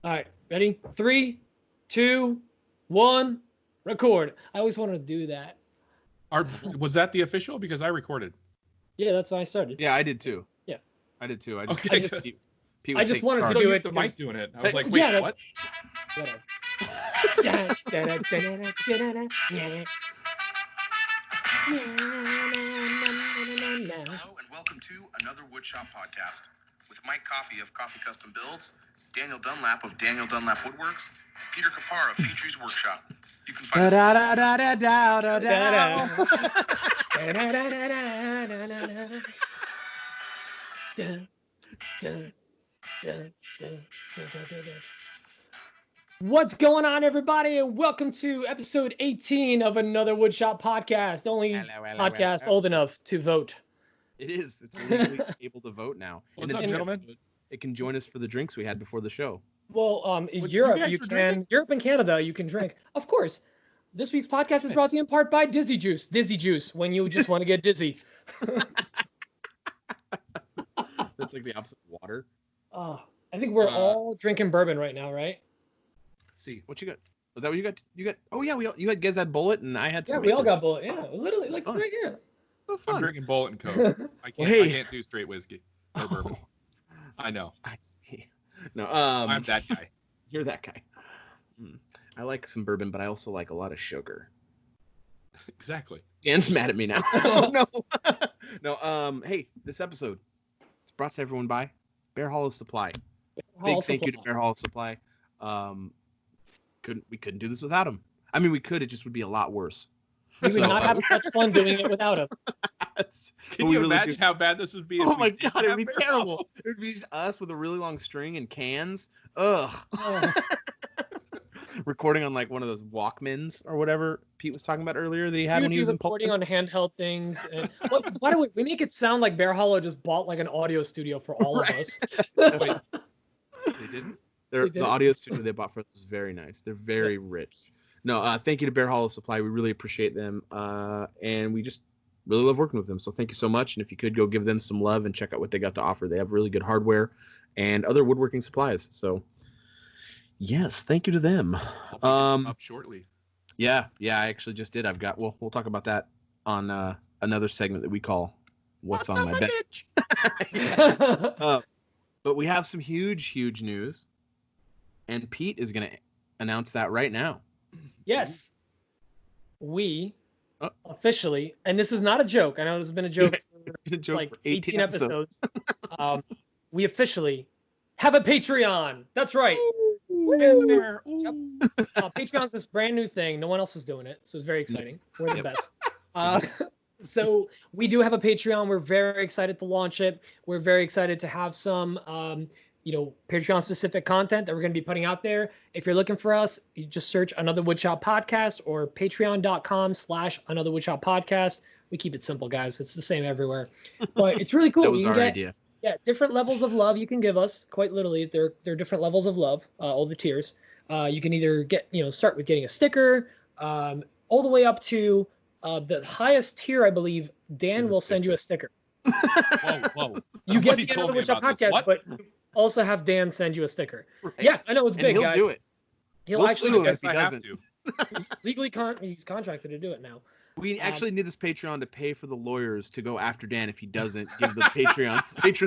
All right, ready? 3, 2, 1, record. I always wanted to do that. Was that the official? Because I recorded. Yeah, that's why I started. Yeah, I did too. Yeah. I did too. I just wanted to do it. The mic doing it. I was like, yeah, wait, what? Whatever. Hello and welcome to another Woodshop podcast with Mike Coffey of Coffee Custom Builds, Daniel Dunlap of Daniel Dunlap Woodworks, Peter Kapar of Petrie's Workshop. You can find What's going on, everybody, and welcome to episode 18 of another Woodshop podcast. The only podcast old enough to vote. It is. It's legally able to vote now. What's up, gentlemen? It can join us for the drinks we had before the show. Well, in Europe, you can. Drinking? Europe and Canada, you can drink. Of course. This week's podcast is brought to you in part by Dizzy Juice. Dizzy Juice, when you just want to get dizzy. That's like the opposite of water. I think we're all drinking bourbon right now, right? See, what you got? Was that what you got? Oh yeah, you guys had Bullet and I had some. Yeah, we all got Bullet. Yeah, literally, like right here. So fun. I'm drinking Bullet and Coke. I can't do straight whiskey or bourbon. I know. I see. No, I'm that guy. You're that guy. I like some bourbon, but I also like a lot of sugar. Exactly. Dan's mad at me now. Oh no. No. Hey, this episode is brought to everyone by Bear Hollow Supply. Thank you to Bear Hollow Supply. We couldn't do this without him. I mean, we could. It just would be a lot worse. We would not have much fun doing it without him. Can you imagine how bad this would be? Oh my god, it would be terrible. It would be just us with a really long string and cans. Ugh. Oh. Recording on like one of those Walkmans or whatever Pete was talking about earlier that he had when he was recording on handheld things. And, by the way, we make it sound like Bear Hollow just bought like an audio studio for all of us. Wait, they didn't? The audio studio they bought for us was very nice. They're very rich. No, thank you to Bear Hollow Supply. We really appreciate them, and we just really love working with them. So thank you so much. And if you could go give them some love and check out what they got to offer, they have really good hardware and other woodworking supplies. So yes, thank you to them. Up shortly. Yeah, I actually just did. We'll talk about that on another segment that we call "What's on My Bench." But we have some huge news. And Pete is going to announce that right now. Yes. We officially, and this is not a joke. I know this has been a joke for like 18 episodes. We officially have a Patreon. That's right. Yep. Patreon's this brand new thing. No one else is doing it. So it's very exciting. We're the best. So we do have a Patreon. We're very excited to launch it. We're very excited to have some Patreon-specific content that we're going to be putting out there. If you're looking for us, you just search Another Woodshop Podcast or patreon.com/Another Woodshop Podcast. We keep it simple, guys. It's the same everywhere. But it's really cool. That was our idea. Yeah, different levels of love you can give us. Quite literally, there are different levels of love, all the tiers. You can either start with getting a sticker, all the way up to the highest tier, I believe, Dan will send you a sticker. Whoa. You get the Another Woodshop Podcast, but also have Dan send you a sticker. Right. Yeah, I know it's big, guys. He'll do it. He'll actually do it if he doesn't. Legally, he's contracted to do it now. We actually need this Patreon to pay for the lawyers to go after Dan if he doesn't give the patrons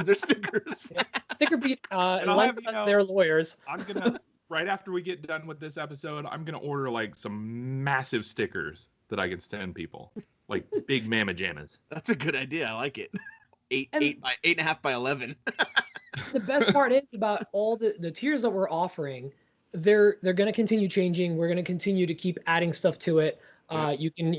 their stickers. Yeah. Sticker beat lent us their lawyers. I'm gonna right after we get done with this episode, I'm gonna order like some massive stickers that I can send people, like big mamma jammas. That's a good idea. I like it. 8.5 by 11. The best part is about all the tiers that we're offering. They're going to continue changing. We're going to continue to keep adding stuff to it. You can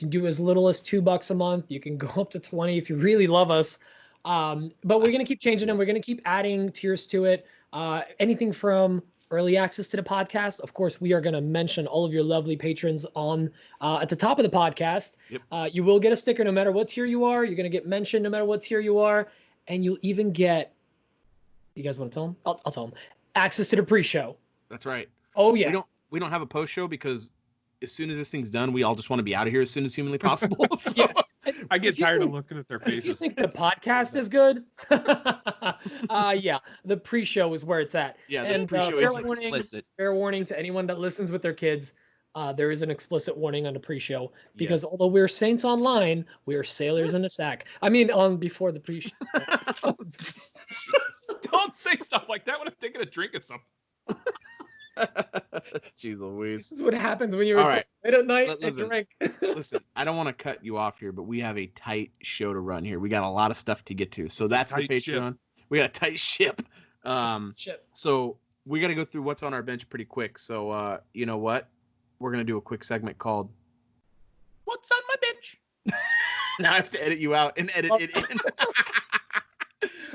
do as little as $2 a month. You can go up to 20 if you really love us. But we're going to keep changing them. We're going to keep adding tiers to it. Anything from early access to the podcast. Of course, we are going to mention all of your lovely patrons on at the top of the podcast. Yep. You will get a sticker no matter what tier you are. You're going to get mentioned no matter what tier you are. And you'll even get, you guys want to tell them? I'll tell them. Access to the pre-show. That's right. Oh, yeah. We don't have a post show because as soon as this thing's done, we all just want to be out of here as soon as humanly possible. So. Yeah. I get tired of looking at their If you faces. think the podcast is good, yeah, the pre-show is where it's at. Yeah, the and pre-show is explicit. Fair warning to anyone that listens with their kids. There is an explicit warning on the pre-show because although we're saints online, we are sailors in a sack. I mean, before the pre-show. Don't say stuff like that when I'm taking a drink of something. Jeez Louise. This is what happens when you're late at night and drink. Listen, I don't want to cut you off here, but we have a tight show to run here. We got a lot of stuff to get to. So that's the Patreon. Ship. We got a tight ship. So we got to go through what's on our bench pretty quick. So you know what? We're going to do a quick segment called What's on my bench? Now I have to edit you out and edit it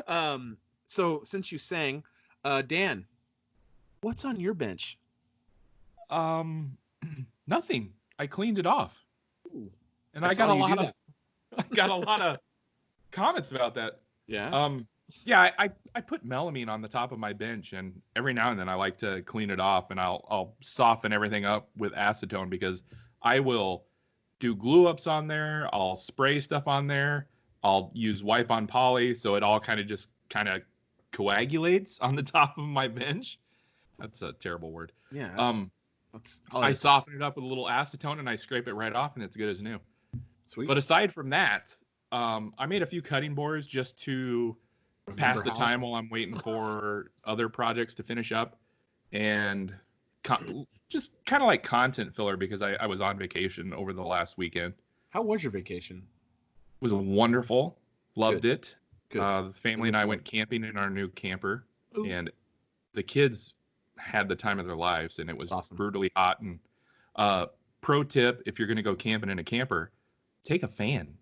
in. So since you sang, Dan, what's on your bench? Nothing. I cleaned it off. Ooh, and I got a lot of comments about that. Yeah. Yeah, I put melamine on the top of my bench, and every now and then I like to clean it off, and I'll soften everything up with acetone because I will do glue ups on there. I'll spray stuff on there. I'll use wipe on poly, so it all kind of coagulates on the top of my bench. That's a terrible word. Yeah. I soften it up with a little acetone and I scrape it right off, and it's good as new. Sweet. But aside from that, I made a few cutting boards just to pass the time while I'm waiting for other projects to finish up, and just kind of like content filler because I was on vacation over the last weekend. How was your vacation? It was wonderful. Loved it. Good. The family and I went camping in our new camper. Ooh. And the kids had the time of their lives, and it was awesome. Brutally hot. And pro tip, if you're going to go camping in a camper, take a fan.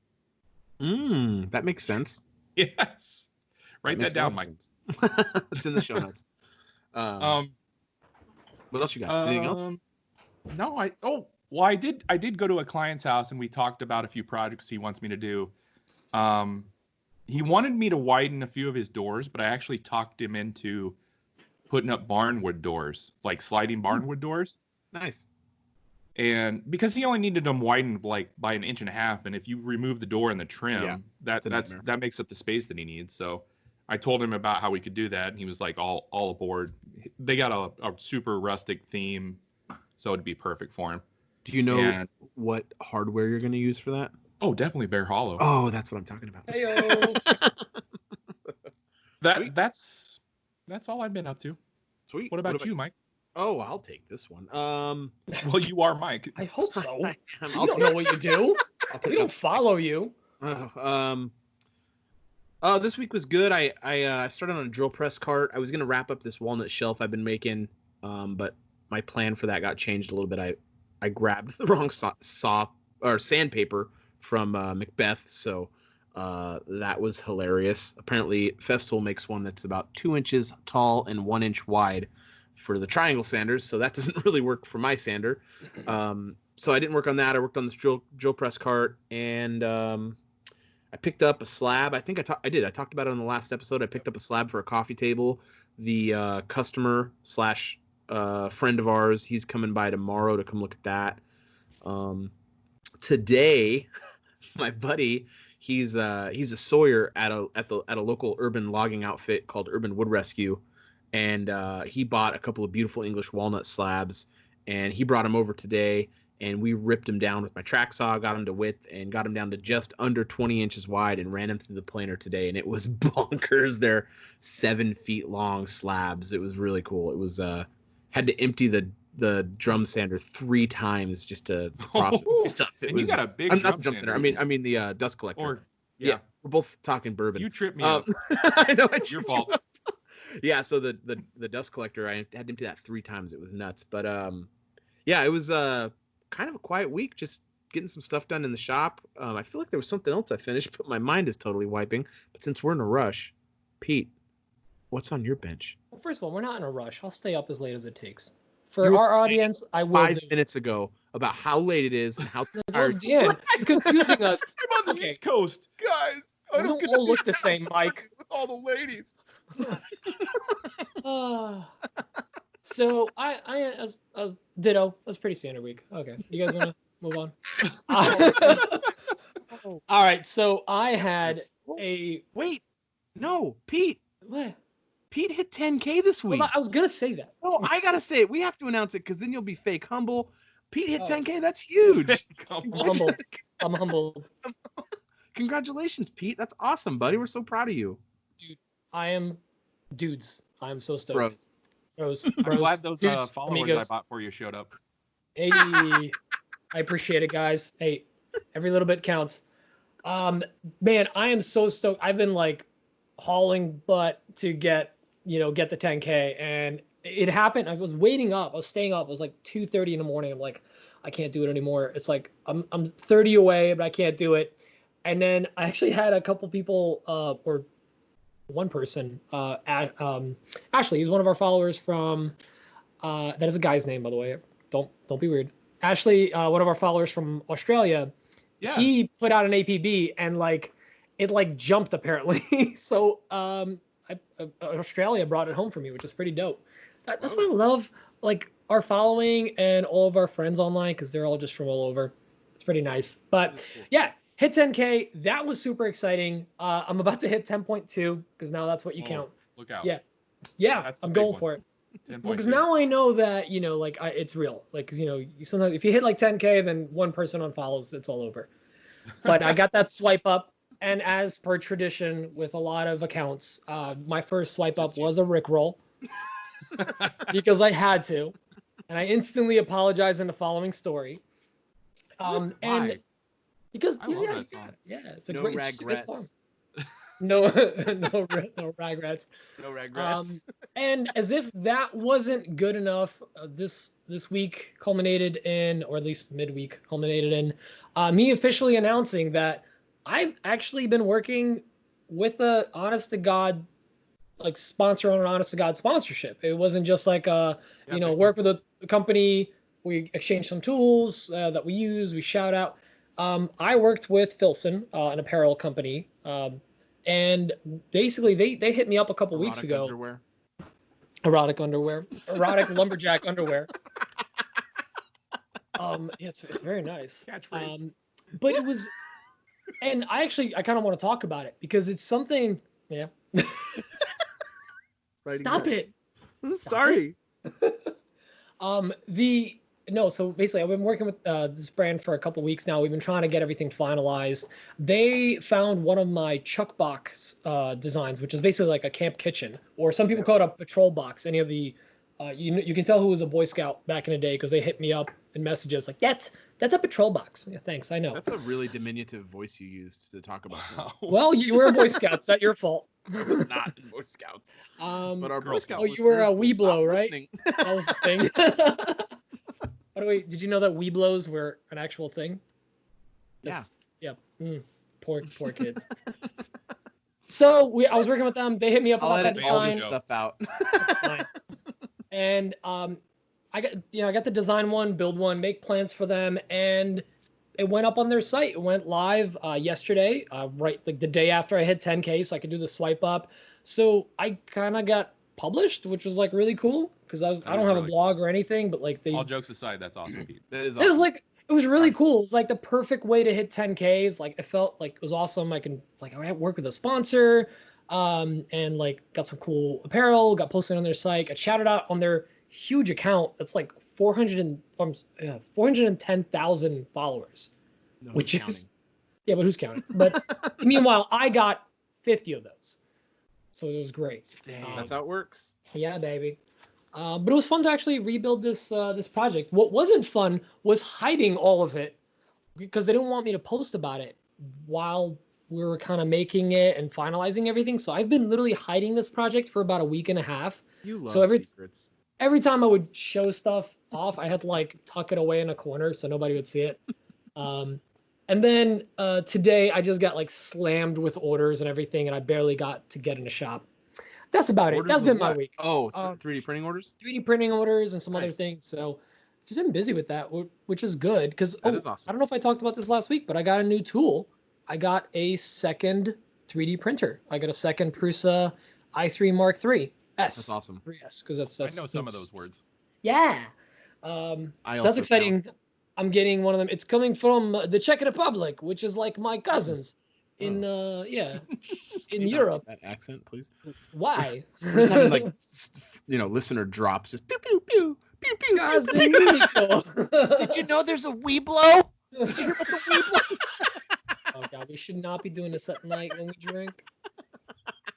That makes sense. Yes. Write that down, Mike. It's in the show notes. What else you got? Anything else? No, I did go to a client's house, and we talked about a few projects he wants me to do. He wanted me to widen a few of his doors, but I actually talked him into putting up barnwood doors, like sliding barnwood doors. Nice. And because he only needed them widened like by 1.5 inches, and if you remove the door and the trim, that makes up the space that he needs. So I told him about how we could do that, and he was like all aboard. They got a super rustic theme, so it'd be perfect for him. Do you know what hardware you're going to use for that? Oh, definitely Bear Hollow. Oh, that's what I'm talking about. Heyo. That's all I've been up to. Sweet. What about you, Mike? Oh, I'll take this one. Well, you are Mike. I hope so. You don't know what you do. We don't follow you. This week was good. I started on a drill press cart. I was gonna wrap up this walnut shelf I've been making, but my plan for that got changed a little bit. I grabbed the wrong sandpaper from Macbeth, so that was hilarious. Apparently, Festool makes one that's about 2 inches tall and 1 inch wide for the triangle sanders, so that doesn't really work for my sander. So I didn't work on that. I worked on this drill press cart, and I picked up a slab. I think I did. I talked about it on the last episode. I picked up a slab for a coffee table. The customer / friend of ours, he's coming by tomorrow to come look at that. Today, my buddy, he's a sawyer at a local urban logging outfit called Urban Wood Rescue, and he bought a couple of beautiful English walnut slabs, and he brought them over today, and we ripped them down with my track saw, got them to width, and got them down to just under 20 inches wide, and ran them through the planer today, and it was bonkers. They're 7 feet long slabs. It was really cool. It was had to empty the drum sander 3 times just to process stuff. You got a big not the drum sander. I mean the dust collector. Yeah, we're both talking bourbon. You tripped me up. I know. It's your fault. Yeah, so the dust collector, I had to empty that 3 times. It was nuts. But yeah, it was kind of a quiet week, just getting some stuff done in the shop. I feel like there was something else I finished, but my mind is totally wiping. But since we're in a rush, Pete, what's on your bench? Well, first of all, we're not in a rush. I'll stay up as late as it takes. For our audience, I will 5 minutes ago about how late it is and how tired. You're confusing us. I'm on the East Coast, guys. We don't all look the same, Mike. With all the ladies. So I as ditto. That's pretty standard week. Okay, you guys want to move on? All right, so I had a wait. No, Pete. what? Pete hit 10K this week. Well, I was gonna say that. No, I gotta say it. We have to announce it because then you'll be fake humble. Pete hit 10K. That's huge. I'm humbled. I'm humbled. Congratulations, Pete. That's awesome, buddy. We're so proud of you. Dude, I am so stoked. Bros. I'm glad those dudes, followers amigos. I bought for you showed up. Hey, I appreciate it, guys. Hey, every little bit counts. Man, I am so stoked. I've been like hauling butt to get the 10K, and it happened. I was waiting up. I was staying up. It was like 2:30 in the morning. I'm like, I can't do it anymore. It's like I'm 30 away, but I can't do it. And then I actually had a couple people, or one person, Ashley. He's one of our followers from. That is a guy's name, by the way. Don't be weird. Ashley, one of our followers from Australia. Yeah. He put out an APB and like it like jumped apparently. So Australia brought it home for me, which is pretty dope. That's why I love like our following and all of our friends online because they're all just from all over. It's pretty nice. But yeah, hit 10K. That was super exciting. I'm about to hit 10.2 because now that's what you count. Look out. Yeah, I'm going for it. Because now I know that it's real. Like, because you sometimes if you hit like 10K, then one person unfollows, it's all over. But I got that swipe up, and as per tradition with a lot of accounts, my first swipe up was a Rickroll because I had to, and I instantly apologized in the following story. And because I love that song. Yeah, it's a No great regrets. song. No regrets. No regrets. And as if that wasn't good enough, this week culminated in, or at least midweek culminated in, me officially announcing that I've actually been working with a honest to God, like sponsor on an honest to God sponsorship. It wasn't just like work with a company, we exchange some tools that we use, we shout out. I worked with Filson, an apparel company. And basically, they hit me up a couple weeks ago. Underwear. Erotic underwear. Erotic lumberjack underwear. Yeah, it's very nice. Catchphrase. But it was, and I kind of want to talk about it because it's something. Yeah. Stop it. Sorry. So basically I've been working with this brand for a couple weeks now. We've been trying to get everything finalized. They found one of my chuck box designs, which is basically like a camp kitchen, or some people call it a patrol box. Any of the, you can tell who was a Boy Scout back in the day because they hit me up in messages like, that's a patrol box. Yeah, thanks, I know. That's a really diminutive voice you used to talk about that. Well, you were a Boy Scout. It's not your fault. I was not in Boy Scouts. But our Boy Scout you were a listeners Weeblo, will stop right? listening. That was the thing. By the way, did you know that Weeblos were an actual thing? Yeah. Poor kids. So I was working with them. They hit me up I'll about that edit all design. this stuff out. And I got the design one, build one, make plans for them, and it went up on their site. It went live yesterday, right like the day after I hit 10K, so I could do the swipe up. So I kind of got published, which was like really cool because I don't have a blog or anything, but like all jokes aside, that's awesome, Pete. That is awesome. It was really cool. It was like the perfect way to hit 10Ks. Like it felt like it was awesome. I work with a sponsor, and like got some cool apparel, got posted on their site, got shouted out on their huge account. That's like 410,000 followers, which is yeah, but who's counting? But meanwhile, I got 50 of those, so it was great. Damn, that's how it works. Yeah, baby. But it was fun to actually rebuild this project. What wasn't fun was hiding all of it because they didn't want me to post about it while we were kind of making it and finalizing everything. So I've been literally hiding this project for about a week and a half. You love secrets. Every time I would show stuff off, I had to like tuck it away in a corner so nobody would see it. And then today I just got like slammed with orders and everything, and I barely got to get in the shop. That's about it. That's been my week. Oh, 3D printing orders? 3D printing orders and some other things. So just been busy with that, which is good. Because is awesome. I don't know if I talked about this last week, but I got a new tool. I got a second 3D printer. I got a second Prusa i3 Mark III S. That's awesome. 3S, because that's I know some of those words. Yeah. So that's exciting. I'm getting one of them. It's coming from the Czech Republic, which is like my cousins in in Europe. That accent, please. Why? We're just having like listener drops, just pew pew pew pew pew. Cousin Nico. Did you know there's a Weeblo? Did you hear about the Weeblo? Oh God, we should not be doing this at night when we drink.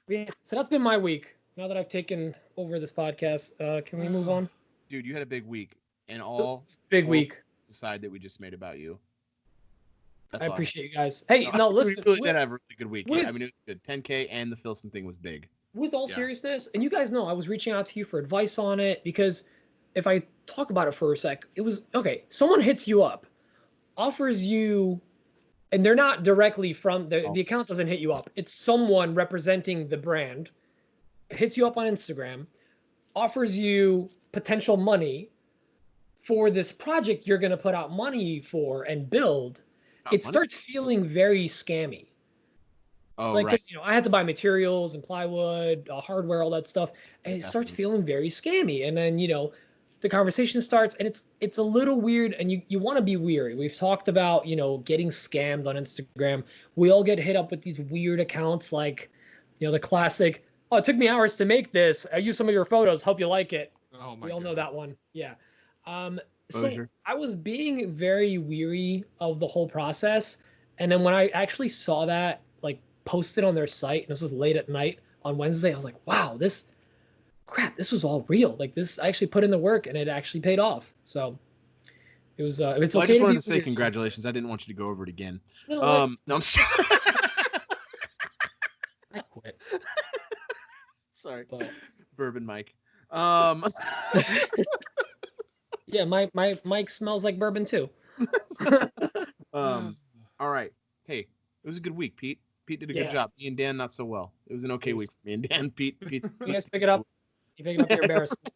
Yeah, so that's been my week. Now that I've taken over this podcast, can we move on? Dude, you had a big week, and all week. Decide that we just made about you. I appreciate you guys. Hey, no, listen. We really did have a really good week. I mean, it was good. 10K and the Filson thing was big. With all seriousness, and you guys know I was reaching out to you for advice on it because if I talk about it for a sec, it was okay. Someone hits you up, offers you, and they're not directly from the account doesn't hit you up. It's someone representing the brand, hits you up on Instagram, offers you potential money for this project you're going to put out money for and build. It starts feeling very scammy. Oh, like, right. I had to buy materials and plywood, hardware, all that stuff. And it starts feeling very scammy. And then, the conversation starts and it's a little weird and you want to be weary. We've talked about, getting scammed on Instagram. We all get hit up with these weird accounts like, the classic, oh, it took me hours to make this. I used some of your photos. Hope you like it. Oh, my We all know that one. Yeah. So Closure. I was being very weary of the whole process. And then when I actually saw that posted on their site, and this was late at night on Wednesday, I was like, wow, this was all real. Like this, I actually put in the work and it actually paid off. So it was, it's okay. I just wanted to say congratulations. I didn't want you to go over it again. No, I'm sorry. I quit. Sorry. But, Bourbon Mike. yeah, my mic smells like bourbon too. All right. Hey, it was a good week, Pete. Pete did a good job. Me and Dan not so well. It was an okay week for me and Dan. Pete's you guys pick it up. You pick it up your embarrassment.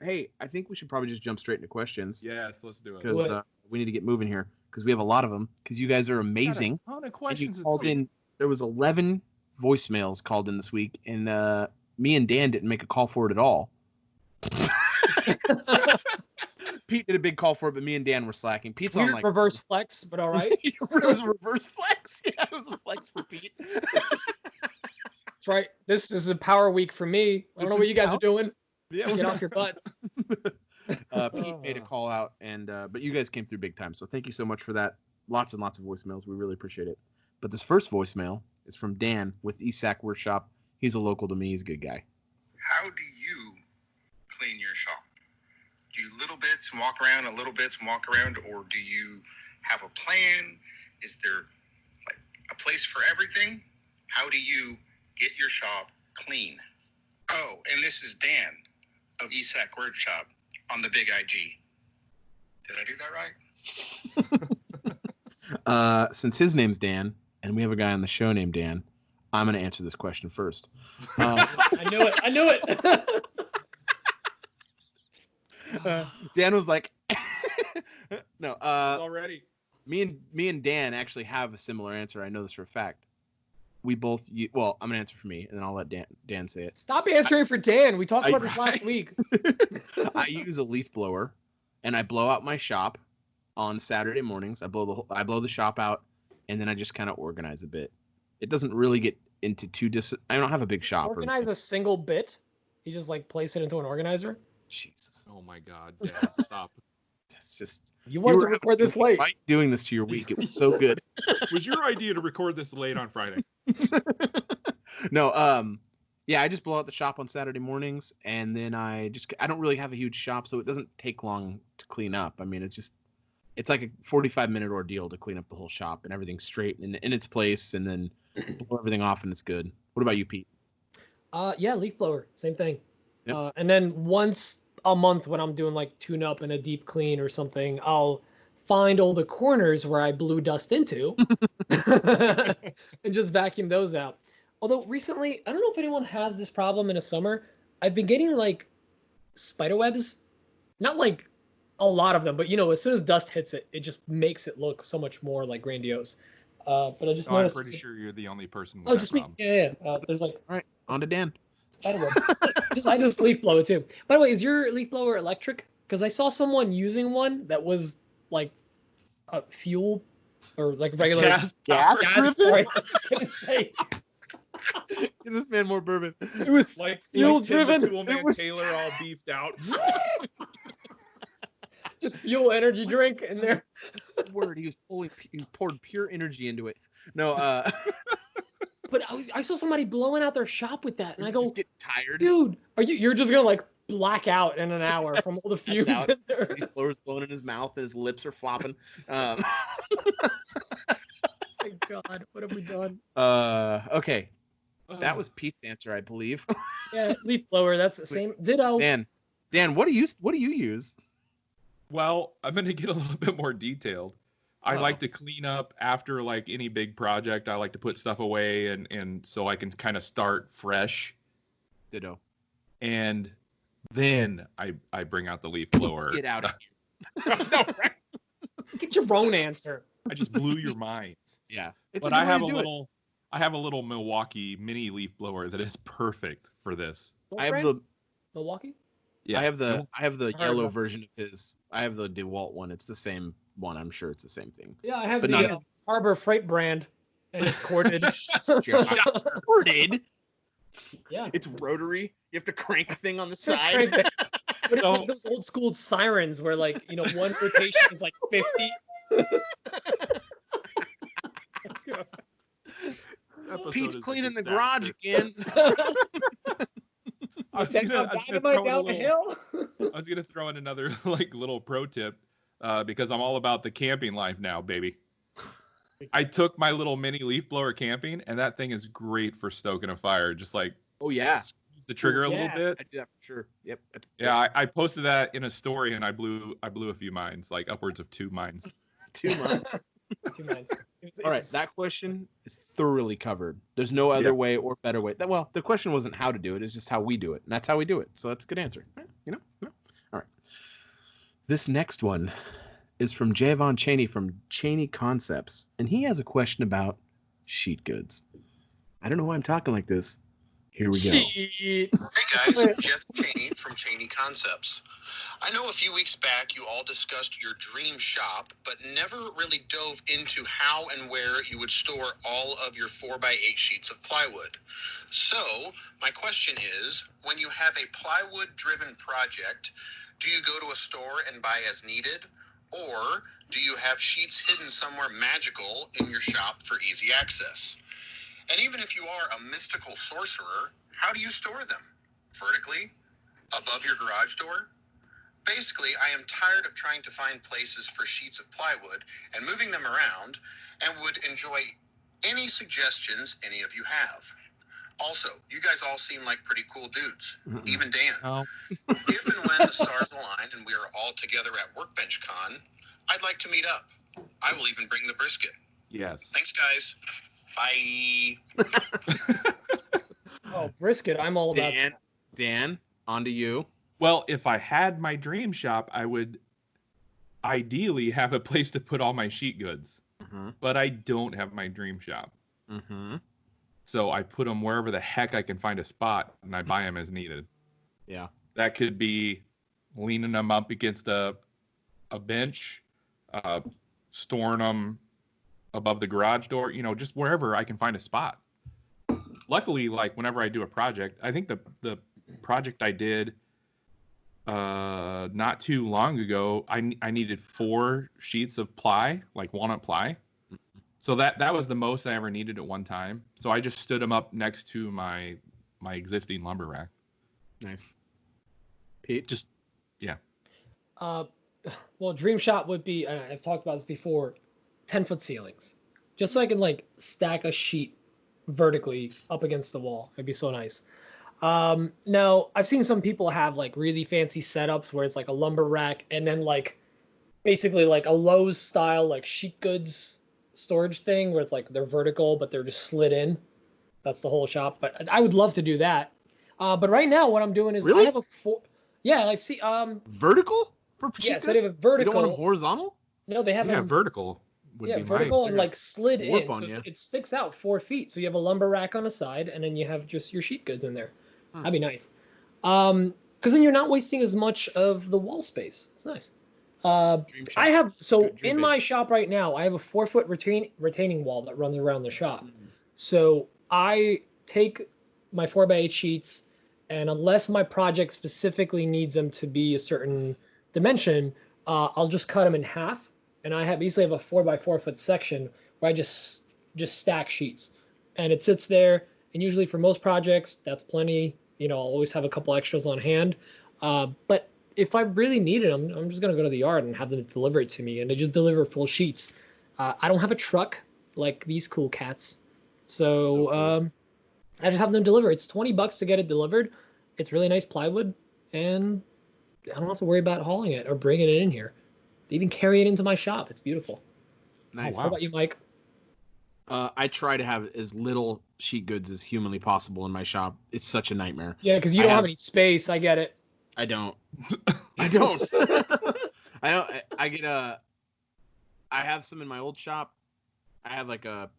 Hey, I think we should probably just jump straight into questions. Yes, let's do it. Because we need to get moving here because we have a lot of them. Because you guys are amazing. Got a ton of questions. You called in. There was 11 voicemails called in this week, and me and Dan didn't make a call for it at all. Pete did a big call for it, but me and Dan were slacking. Pete's on like reverse flex, but all right. It was a reverse flex. Yeah, it was a flex for Pete. That's right. This is a power week for me. I don't know what you guys are doing. Yeah, get off your butts. Pete made a call out, and but you guys came through big time. So thank you so much for that. Lots and lots of voicemails. We really appreciate it. But this first voicemail is from Dan with Esacworkshop. He's a local to me. He's a good guy. How do you clean your shop? Do you little bits and walk around, and little bits and walk around, or do you have a plan? Is there like a place for everything? How do you get your shop clean? Oh, and this is Dan of Esacworkshop on the big IG. Did I do that right? Since his name's Dan, and we have a guy on the show named Dan, I'm going to answer this question first. I knew it. Dan was like, no. Already. Me and Dan actually have a similar answer. I know this for a fact. We both. Well, I'm gonna answer for me, and then I'll let Dan say it. Stop answering for Dan. We talked about this last week. I use a leaf blower, and I blow out my shop on Saturday mornings. I blow the shop out, and then I just kind of organize a bit. It doesn't really get into I don't have a big shop. Organize a single bit. You just place it into an organizer. Jesus. Oh my God, Dad, stop. It's just you wanted to record this late. Doing this to your week, it was so good. It was your idea to record this late on Friday. No, yeah, I just blow out the shop on Saturday mornings, and then I don't really have a huge shop, so it doesn't take long to clean up. I mean, it's like a 45-minute ordeal to clean up the whole shop and everything's straight and in its place, and then blow everything off and it's good. What about you, Pete? Yeah, leaf blower, same thing. Yep. And then once a month when I'm doing tune up and a deep clean or something, I'll find all the corners where I blew dust into and just vacuum those out. Although recently, I don't know if anyone has this problem in the summer. I've been getting spider webs, not a lot of them, but as soon as dust hits it, it just makes it look so much more grandiose. But I just noticed. I'm pretty sure you're the only person. Oh, just me. Yeah. There's all right, on to Dan. spider web. I just leaf blow it too. By the way, is your leaf blower electric? because I saw someone using one that was like a fuel or like regular gas driven. Sorry, I couldn't say. Give this man more bourbon. It was like fuel Tim the driven. Toolman Taylor all beefed out. Just fuel energy drink in there. That's the word. He poured pure energy into it. No, But I saw somebody blowing out their shop with that, and I go, just get tired. dude, you're just gonna like black out in an hour from all the fumes in there. His blower's blowing in his mouth, and his lips are flopping. My God, what have we done? Okay. That was Pete's answer, I believe. Yeah, leaf blower. That's the same. Ditto. Dan, what do you use? Well, I'm gonna get a little bit more detailed. I like to clean up after like any big project. I like to put stuff away and so I can kind of start fresh. Ditto. And then I bring out the leaf blower. Get out of here. No, right? Get your own answer. I just blew your mind. Yeah. But I have a little Milwaukee mini leaf blower that is perfect for this. What I have brand? the Milwaukee. Yeah. I have the yellow enough. version of his. I have the DeWalt one. It's the same one. I'm sure it's the same thing. Yeah, I have But the Harbor Freight brand, and it's corded. Corded. Yeah. It's rotary. You have to crank a thing on the Crank side. it. But it's like those old school sirens where like, one rotation is like 50. Pete's cleaning the garage again. I was gonna throw in another like little pro tip because I'm all about the camping life now, baby. I took my little mini leaf blower camping, and that thing is great for stoking a fire. Just like squeeze the trigger a little bit. I do that for sure. Yep. Yeah, I posted that in a story, and I blew a few minds, like upwards of 2 minds. 2 months. 2 minutes. All right, that question is thoroughly covered. There's no other way or better way. Well, the question wasn't how to do it; it's just how we do it, and that's how we do it. So that's a good answer. All right. This next one is from Javon Cheney from Cheney Concepts, and he has a question about sheet goods. I don't know why I'm talking like this. Here we go. Hey guys, Jeff Cheney from Cheney Concepts. I know a few weeks back you all discussed your dream shop, but never really dove into how and where you would store all of your 4x8 sheets of plywood. So, my question is, when you have a plywood-driven project, do you go to a store and buy as needed? Or do you have sheets hidden somewhere magical in your shop for easy access? And even if you are a mystical sorcerer, how do you store them? Vertically? Above your garage door? Basically, I am tired of trying to find places for sheets of plywood and moving them around, and would enjoy any suggestions any of you have. Also, you guys all seem like pretty cool dudes, even Dan. Oh. If and when the stars align and we are all together at Workbench Con, I'd like to meet up. I will even bring the brisket. Yes. Thanks, guys. Bye. Oh, brisket. I'm all about that. Dan, on to you. Well, if I had my dream shop, I would ideally have a place to put all my sheet goods. Mm-hmm. But I don't have my dream shop. Mm-hmm. So I put them wherever the heck I can find a spot, and I buy them as needed. Yeah. That could be leaning them up against a bench, storing them above the garage door, just wherever I can find a spot. Luckily, like whenever I do a project, I think the project I did not too long ago, I needed 4 sheets of ply, like walnut ply. So that was the most I ever needed at one time. So I just stood them up next to my existing lumber rack. Nice. Pete? Just, yeah. Well, dream shop would be, I've talked about this before, 10-foot ceilings. Just so I can like stack a sheet vertically up against the wall. It'd be so nice. Now, I've seen some people have like really fancy setups where it's like a lumber rack and then like basically like a Lowe's style like sheet goods storage thing where it's like they're vertical but they're just slid in. That's the whole shop. But I would love to do that. But right now what I'm doing is really? I have I've seen vertical for sheet yes, goods? I have a vertical. You don't want them horizontal? No, they have them vertical. Vertical and like slid in, warp on so you. it sticks out 4 feet. So you have a lumber rack on the side, and then you have just your sheet goods in there. That'd be nice. Because then you're not wasting as much of the wall space. It's nice. I have in my shop right now, I have a 4-foot retaining wall that runs around the shop. Mm-hmm. So I take my 4x8 sheets, and unless my project specifically needs them to be a certain dimension, I'll just cut them in half, and I basically have a 4x4 foot section where I just stack sheets, and it sits there. And usually for most projects, that's plenty. I'll always have a couple extras on hand. But if I really needed them, I'm just gonna go to the yard and have them deliver it to me, and they just deliver full sheets. I don't have a truck like these cool cats, so cool. I just have them deliver. It's $20 to get it delivered. It's really nice plywood, and I don't have to worry about hauling it or bringing it in here. They even carry it into my shop. It's beautiful. Nice. Oh, wow. How about you, Mike? I try to have as little sheet goods as humanly possible in my shop. It's such a nightmare. Yeah, because you don't have any space. I get it. I don't. I don't. I have some in my old shop. I have a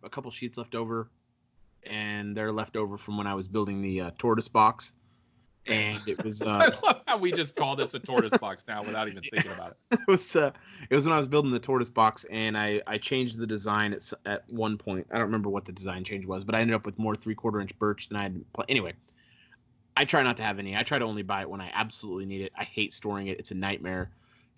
couple sheets left over, and they're left over from when I was building the tortoise box. And it was I love how we just call this a tortoise box now without even thinking about it. It was when I was building the tortoise box, and I changed the design at one point. I don't remember what the design change was, but I ended up with more 3/4 inch birch than I had. Anyway, I try not to have any. I try to only buy it when I absolutely need it. I hate storing it. It's a nightmare.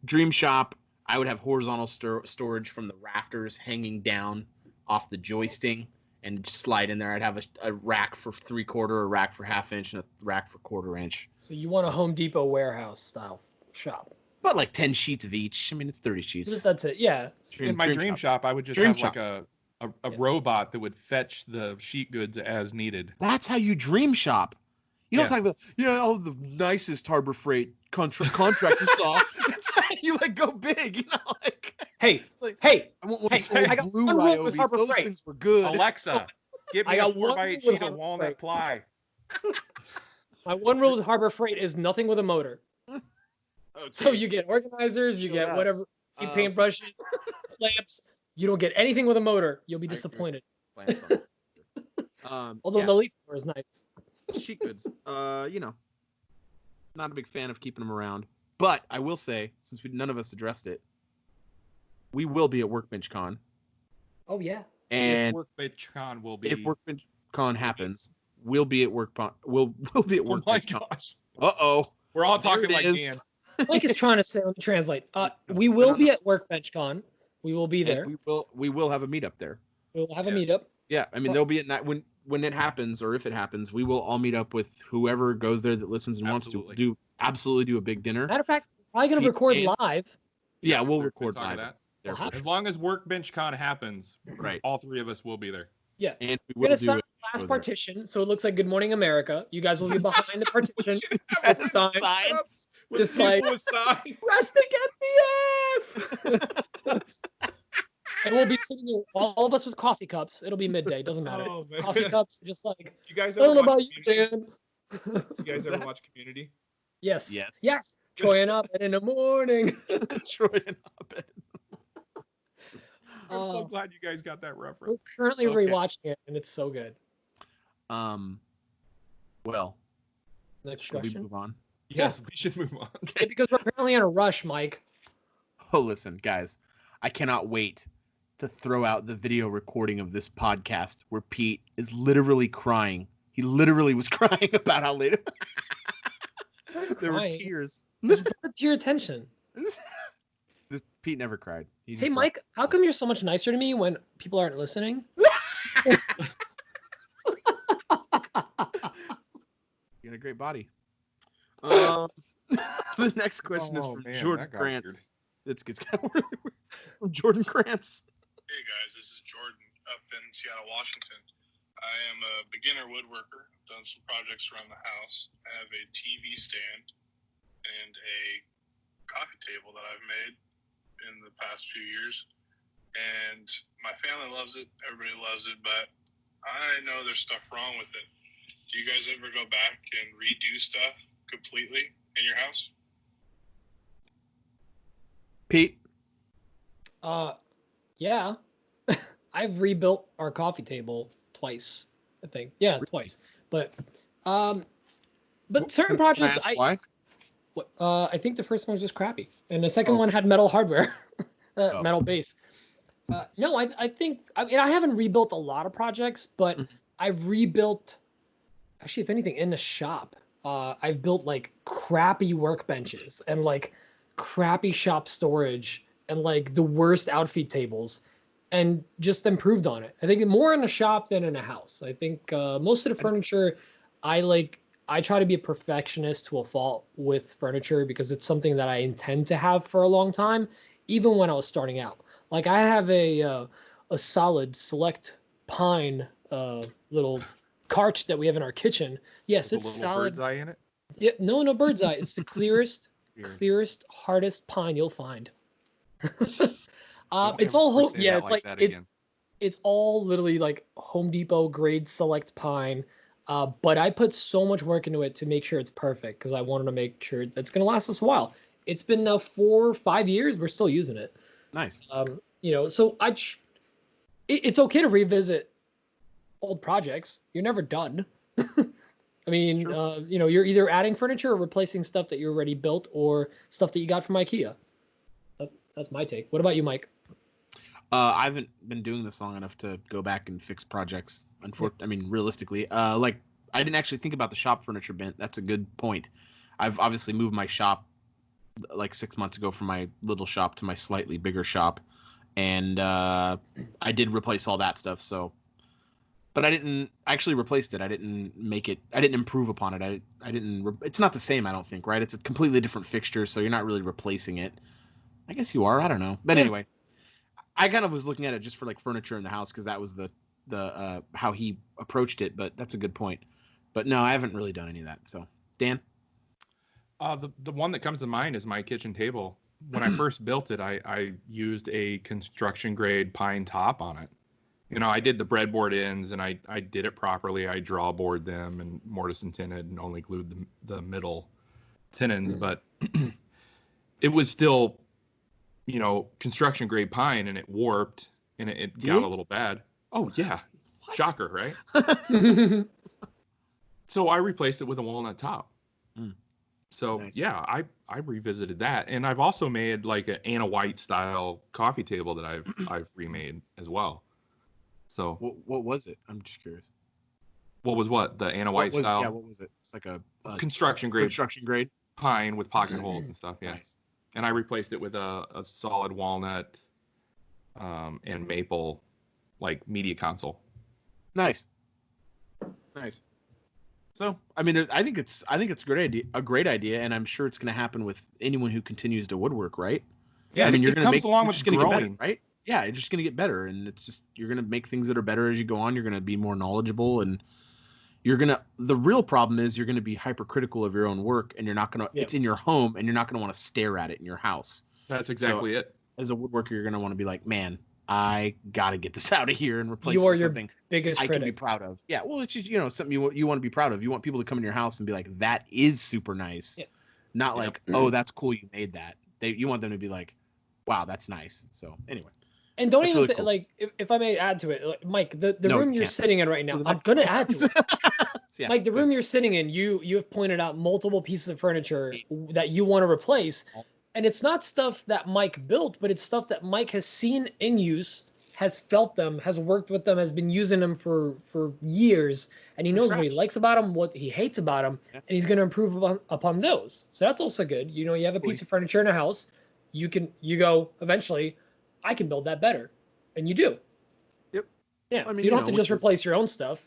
Dream shop, I would have horizontal storage from the rafters hanging down off the joisting and just slide in there. I'd have a rack for 3/4, a rack for 1/2 inch, and a rack for 1/4 inch. So you want a Home Depot warehouse style shop? But like 10 sheets of each. I mean, it's 30 sheets. That's it. Yeah. In my dream shop, I would just have like a robot that would fetch the sheet goods as needed. That's how you dream shop. You don't talk about, the nicest Harbor Freight contractor saw. You go big, Hey, I want one of those blue Ryobis. Those things were good. Alexa, give me a 4x8 sheet of walnut ply. My one rule with Harbor Freight is nothing with a motor. Okay. So you get organizers, you get whatever, paintbrushes, lamps. You don't get anything with a motor. You'll be disappointed. Although the leaf mower is nice. Sheet goods, not a big fan of keeping them around. But I will say, since none of us addressed it, we will be at Workbench Con. Oh yeah. And if Workbench Con will be. If Workbench Con happens, we'll be at We'll be at Workbench Con. Gosh. Uh-oh. We're all talking like Dan. Mike is trying to say. Let me translate. We will be at Workbench Con. We will be there. And we will have a meetup there. We will have a meetup. Yeah, I mean there'll be at night when it happens, or if it happens, we will all meet up with whoever goes there that listens and wants to do a big dinner. Matter of fact, we're probably gonna record live. Yeah, we'll record live. As long as Workbench Con happens, right? All three of us will be there. Yeah, and we're gonna set up the last partition, so it looks like Good Morning America. You guys will be behind the partition with signs, just like Rustic MDF. And we'll be sitting there, all of us with coffee cups. It'll be midday. Doesn't matter. Coffee cups, just like. You guys I don't know about you, Dan. You guys ever watch Community? Yes. Troy and Abed in the morning. Troy and Abed. I'm so glad you guys got that reference. We're currently rewatching it, and it's so good. Well. Next question. We move on? Yes, we should move on. Okay, because we're apparently in a rush, Mike. Oh, listen, guys. I cannot wait to throw out the video recording of this podcast where Pete is literally crying. He literally was crying about how late there were tears. Brought it to your attention. Pete never cried. Hey, Mike, how come you're so much nicer to me when people aren't listening? You got a great body. The next question is from Jordan Krantz. It's kind of weird. From Jordan Krantz. Hey guys, this is Jordan up in Seattle, Washington. I am a beginner woodworker. I've done some projects around the house. I have a TV stand and a coffee table that I've made in the past few years. And my family loves it. Everybody loves it, but I know there's stuff wrong with it. Do you guys ever go back and redo stuff completely in your house? Pete? Yeah. I've rebuilt our coffee table twice, I think. Yeah, twice. But But certain projects, why? I think the first one was just crappy, and the second one had metal hardware, metal base. No, I think I haven't rebuilt a lot of projects, but I've rebuilt. Actually, if anything, in the shop, I've built like crappy workbenches and like crappy shop storage and like the worst outfeed tables, and just improved on it. I think more in a shop than in a house. I think most of the furniture, I try to be a perfectionist to a fault with furniture because it's something that I intend to have for a long time, even when I was starting out. Like I have a solid select pine little cart that we have in our kitchen. Yes, it's solid. Bird's eye in it? Yeah, no bird's eye. It's the clearest, hardest pine you'll find. It's all it's all literally like Home Depot grade select pine. But I put so much work into it to make sure it's perfect because I wanted to make sure that's going to last us a while. It's been now 4 or 5 years. We're still using it. Nice. So it's okay to revisit old projects. You're never done. I mean, you're either adding furniture or replacing stuff that you already built or stuff that you got from IKEA. That's my take. What about you, Mike? I haven't been doing this long enough to go back and fix projects. I mean, realistically, I didn't actually think about the shop furniture bent. That's a good point. I've obviously moved my shop like 6 months ago from my little shop to my slightly bigger shop, and I did replace all that stuff. So, but I didn't actually replaced it. I didn't make it. I didn't improve upon it. I didn't. It's not the same. I don't think. Right? It's a completely different fixture, so you're not really replacing it. I guess you are. I don't know. But anyway, I kind of was looking at it just for like furniture in the house because that was the how he approached it. But that's a good point. But no, I haven't really done any of that. So, Dan? The one that comes to mind is my kitchen table. When I first built it, I used a construction grade pine top on it. I did the breadboard ends and I did it properly. I draw board them and mortise and tinted and only glued the middle tenons, but it was still, construction grade pine, and it warped and it got a little bad. Oh yeah. What? Shocker, right? So I replaced it with a walnut top. So nice. Yeah, I revisited that, and I've also made like an Anna White style coffee table that I've remade as well. So what was it? I'm just curious. What was the Anna White style? Yeah, what was it? It's like a construction grade pine with pocket holes and stuff. Yeah, nice. And I replaced it with a solid walnut and maple like media console. Nice. So, I mean, I think it's a great idea, and I'm sure it's going to happen with anyone who continues to woodwork, right? Yeah, I mean, it comes along with growing, better, right? Yeah, it's just going to get better, and it's just you're going to make things that are better as you go on. You're going to be more knowledgeable, and the real problem is you're going to be hypercritical of your own work, and you're not going to. Yeah. It's in your home, and you're not going to want to stare at it in your house. That's exactly it. As a woodworker, you're going to want to be like, man, I got to get this out of here and replace it with something biggest I critic. Can be proud of. Yeah, well, it's just, something you want to be proud of. You want people to come in your house and be like, that is super nice. Yeah. Not like, oh, that's cool, you made that. You want them to be like, wow, that's nice. So anyway. And don't even really cool. Like, if I may add to it, like, Mike, the room you're sitting in right now, I'm going to add to it. Yeah, Mike, the room you're sitting in, you have pointed out multiple pieces of furniture that you want to replace. And it's not stuff that Mike built, but it's stuff that Mike has seen in use, has felt them, has worked with them, has been using them for years, and he knows what he likes about them, what he hates about them, and he's going to improve upon those. So that's also good. You have a piece of furniture in a house, you go, eventually, I can build that better. And you do. Yep. Yeah, I mean, so you don't have to just replace your own stuff.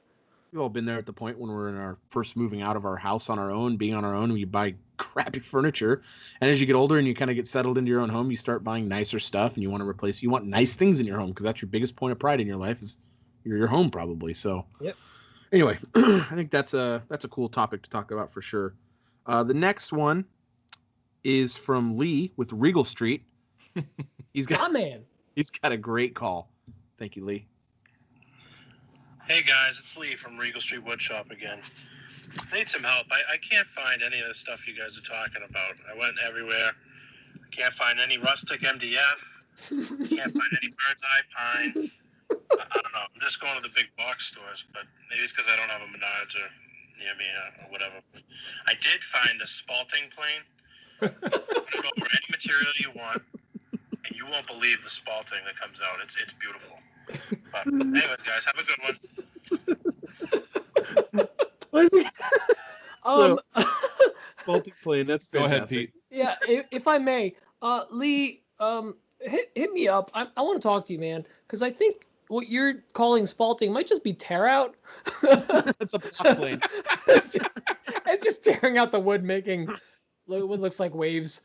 We've all been there at the point when we're in our first moving out of our house on our own, being on our own, we buy crappy furniture. And as you get older and you kind of get settled into your own home, you start buying nicer stuff and you want nice things in your home because that's your biggest point of pride in your life is your home probably. So anyway, I think that's a cool topic to talk about for sure. The next one is from Lee with Regal Street. He's got a great call. Thank you, Lee. Hey guys, it's Lee from Regal Street Woodshop again. I need some help. I can't find any of the stuff you guys are talking about. I went everywhere. I can't find any Rustic MDF. Can't find any bird's eye pine. I don't know. I'm just going to the big box stores, but maybe it's because I don't have a Menards or near me or whatever. I did find a spalting plane. Put it over any material you want, and you won't believe the spalting that comes out. It's beautiful. But anyways, guys, have a good one. Spalting plane. That's fantastic. Go ahead, Pete. Yeah, if I may, Lee, hit me up. I want to talk to you, man, because I think what you're calling spalting might just be tear out. It's a block plane. it's just tearing out the wood, making what looks like waves.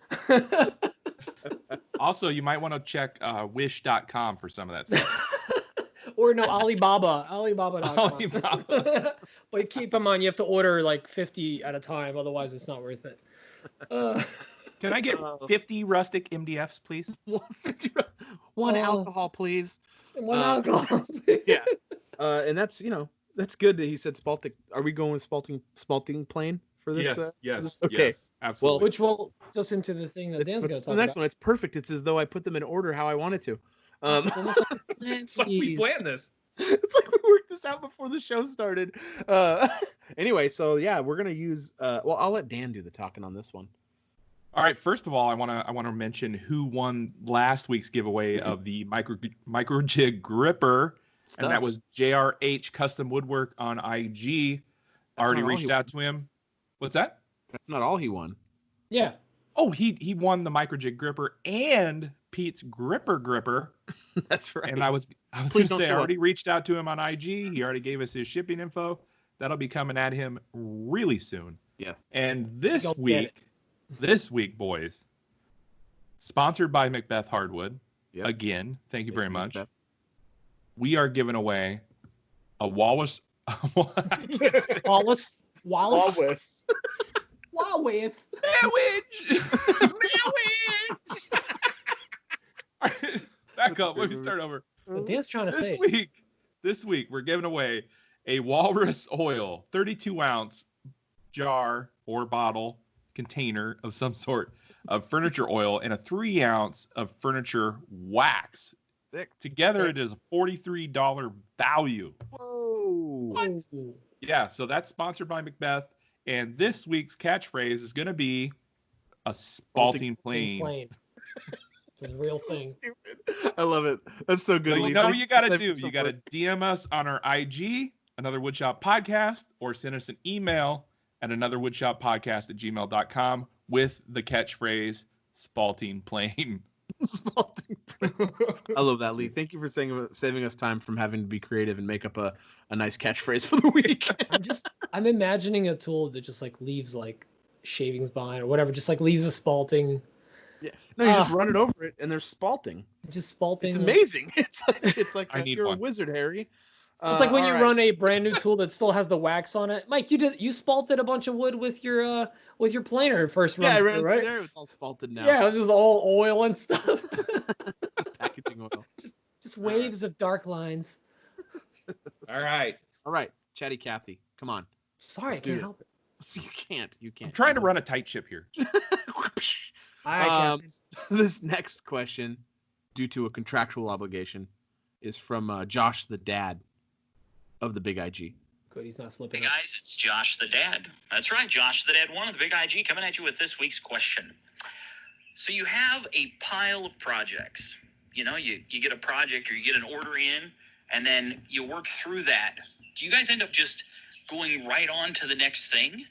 Also, you might want to check wish.com for some of that stuff. Or no, Alibaba. Alibaba. But keep in mind, you have to order like 50 at a time, otherwise it's not worth it. Can I get 50 Rustic MDFs, please? One alcohol, please. One alcohol. Yeah. And that's good that he said spalting. Are we going with spalting plane for this? Yes. Okay. Yes, absolutely. Well, which will just into the thing that Dan's going to talk about. The next one, it's perfect. It's as though I put them in order how I wanted to. It's almost like it's like we planned this. It's like we worked this out before the show started. Anyway, so yeah, we're gonna use. Well, I'll let Dan do the talking on this one. All right. First of all, I want to mention who won last week's giveaway of the micro jig gripper, and that was JRH Custom Woodwork on IG. Already reached out to him. What's that? That's not all he won. Yeah. Oh, he won the micro jig gripper and Pete's gripper. That's right. And I was going to say, I already reached out to him on IG. He already gave us his shipping info. That'll be coming at him really soon. Yes. And this week, boys, sponsored by Macbeth Hardwood. Yep. Again, thank you very much. Macbeth. We are giving away a Wallace. Wallace. Marriage. Back up. Let me start over. Dan's trying to say This week, we're giving away a Walrus Oil 32-ounce jar or bottle container of some sort of furniture oil and a 3-ounce of furniture wax. Together, it is a $43 value. Whoa. What? Yeah, so that's sponsored by Macbeth. And this week's catchphrase is going to be a spalting plane. It's a real thing. I love it. That's so good. So you know what you got to do? You got to DM us on our IG, Another Woodshop Podcast, or send us an email at anotherwoodshoppodcast@gmail.com with the catchphrase spalting plane. Spalting plane. I love that, Lee. Thank you for saving us time from having to be creative and make up a nice catchphrase for the week. I'm imagining a tool that just like leaves like shavings behind or whatever, just like leaves a spalting. Yeah. No, you just run it over it and there's spalting. Just spalting. It's amazing. It's like you're a wizard, Harry. It's like when you run a brand new tool that still has the wax on it. Mike, you spalted a bunch of wood with your planer first run. Yeah, I ran through, right? There. It's all spalted now. Yeah, it was just all oil and stuff. Packaging oil. Just waves of dark lines. All right, Chatty Cathy, come on. Sorry, I can't help it. You can't. I'm trying to run a tight ship here. This next question, due to a contractual obligation, is from Josh the Dad of the Big IG. Good, he's not slipping. Hey guys, it's Josh the Dad. That's right, Josh the Dad, one of the Big IG, coming at you with this week's question. So you have a pile of projects. You know, you get a project or you get an order in, and then you work through that. Do you guys end up just going right on to the next thing?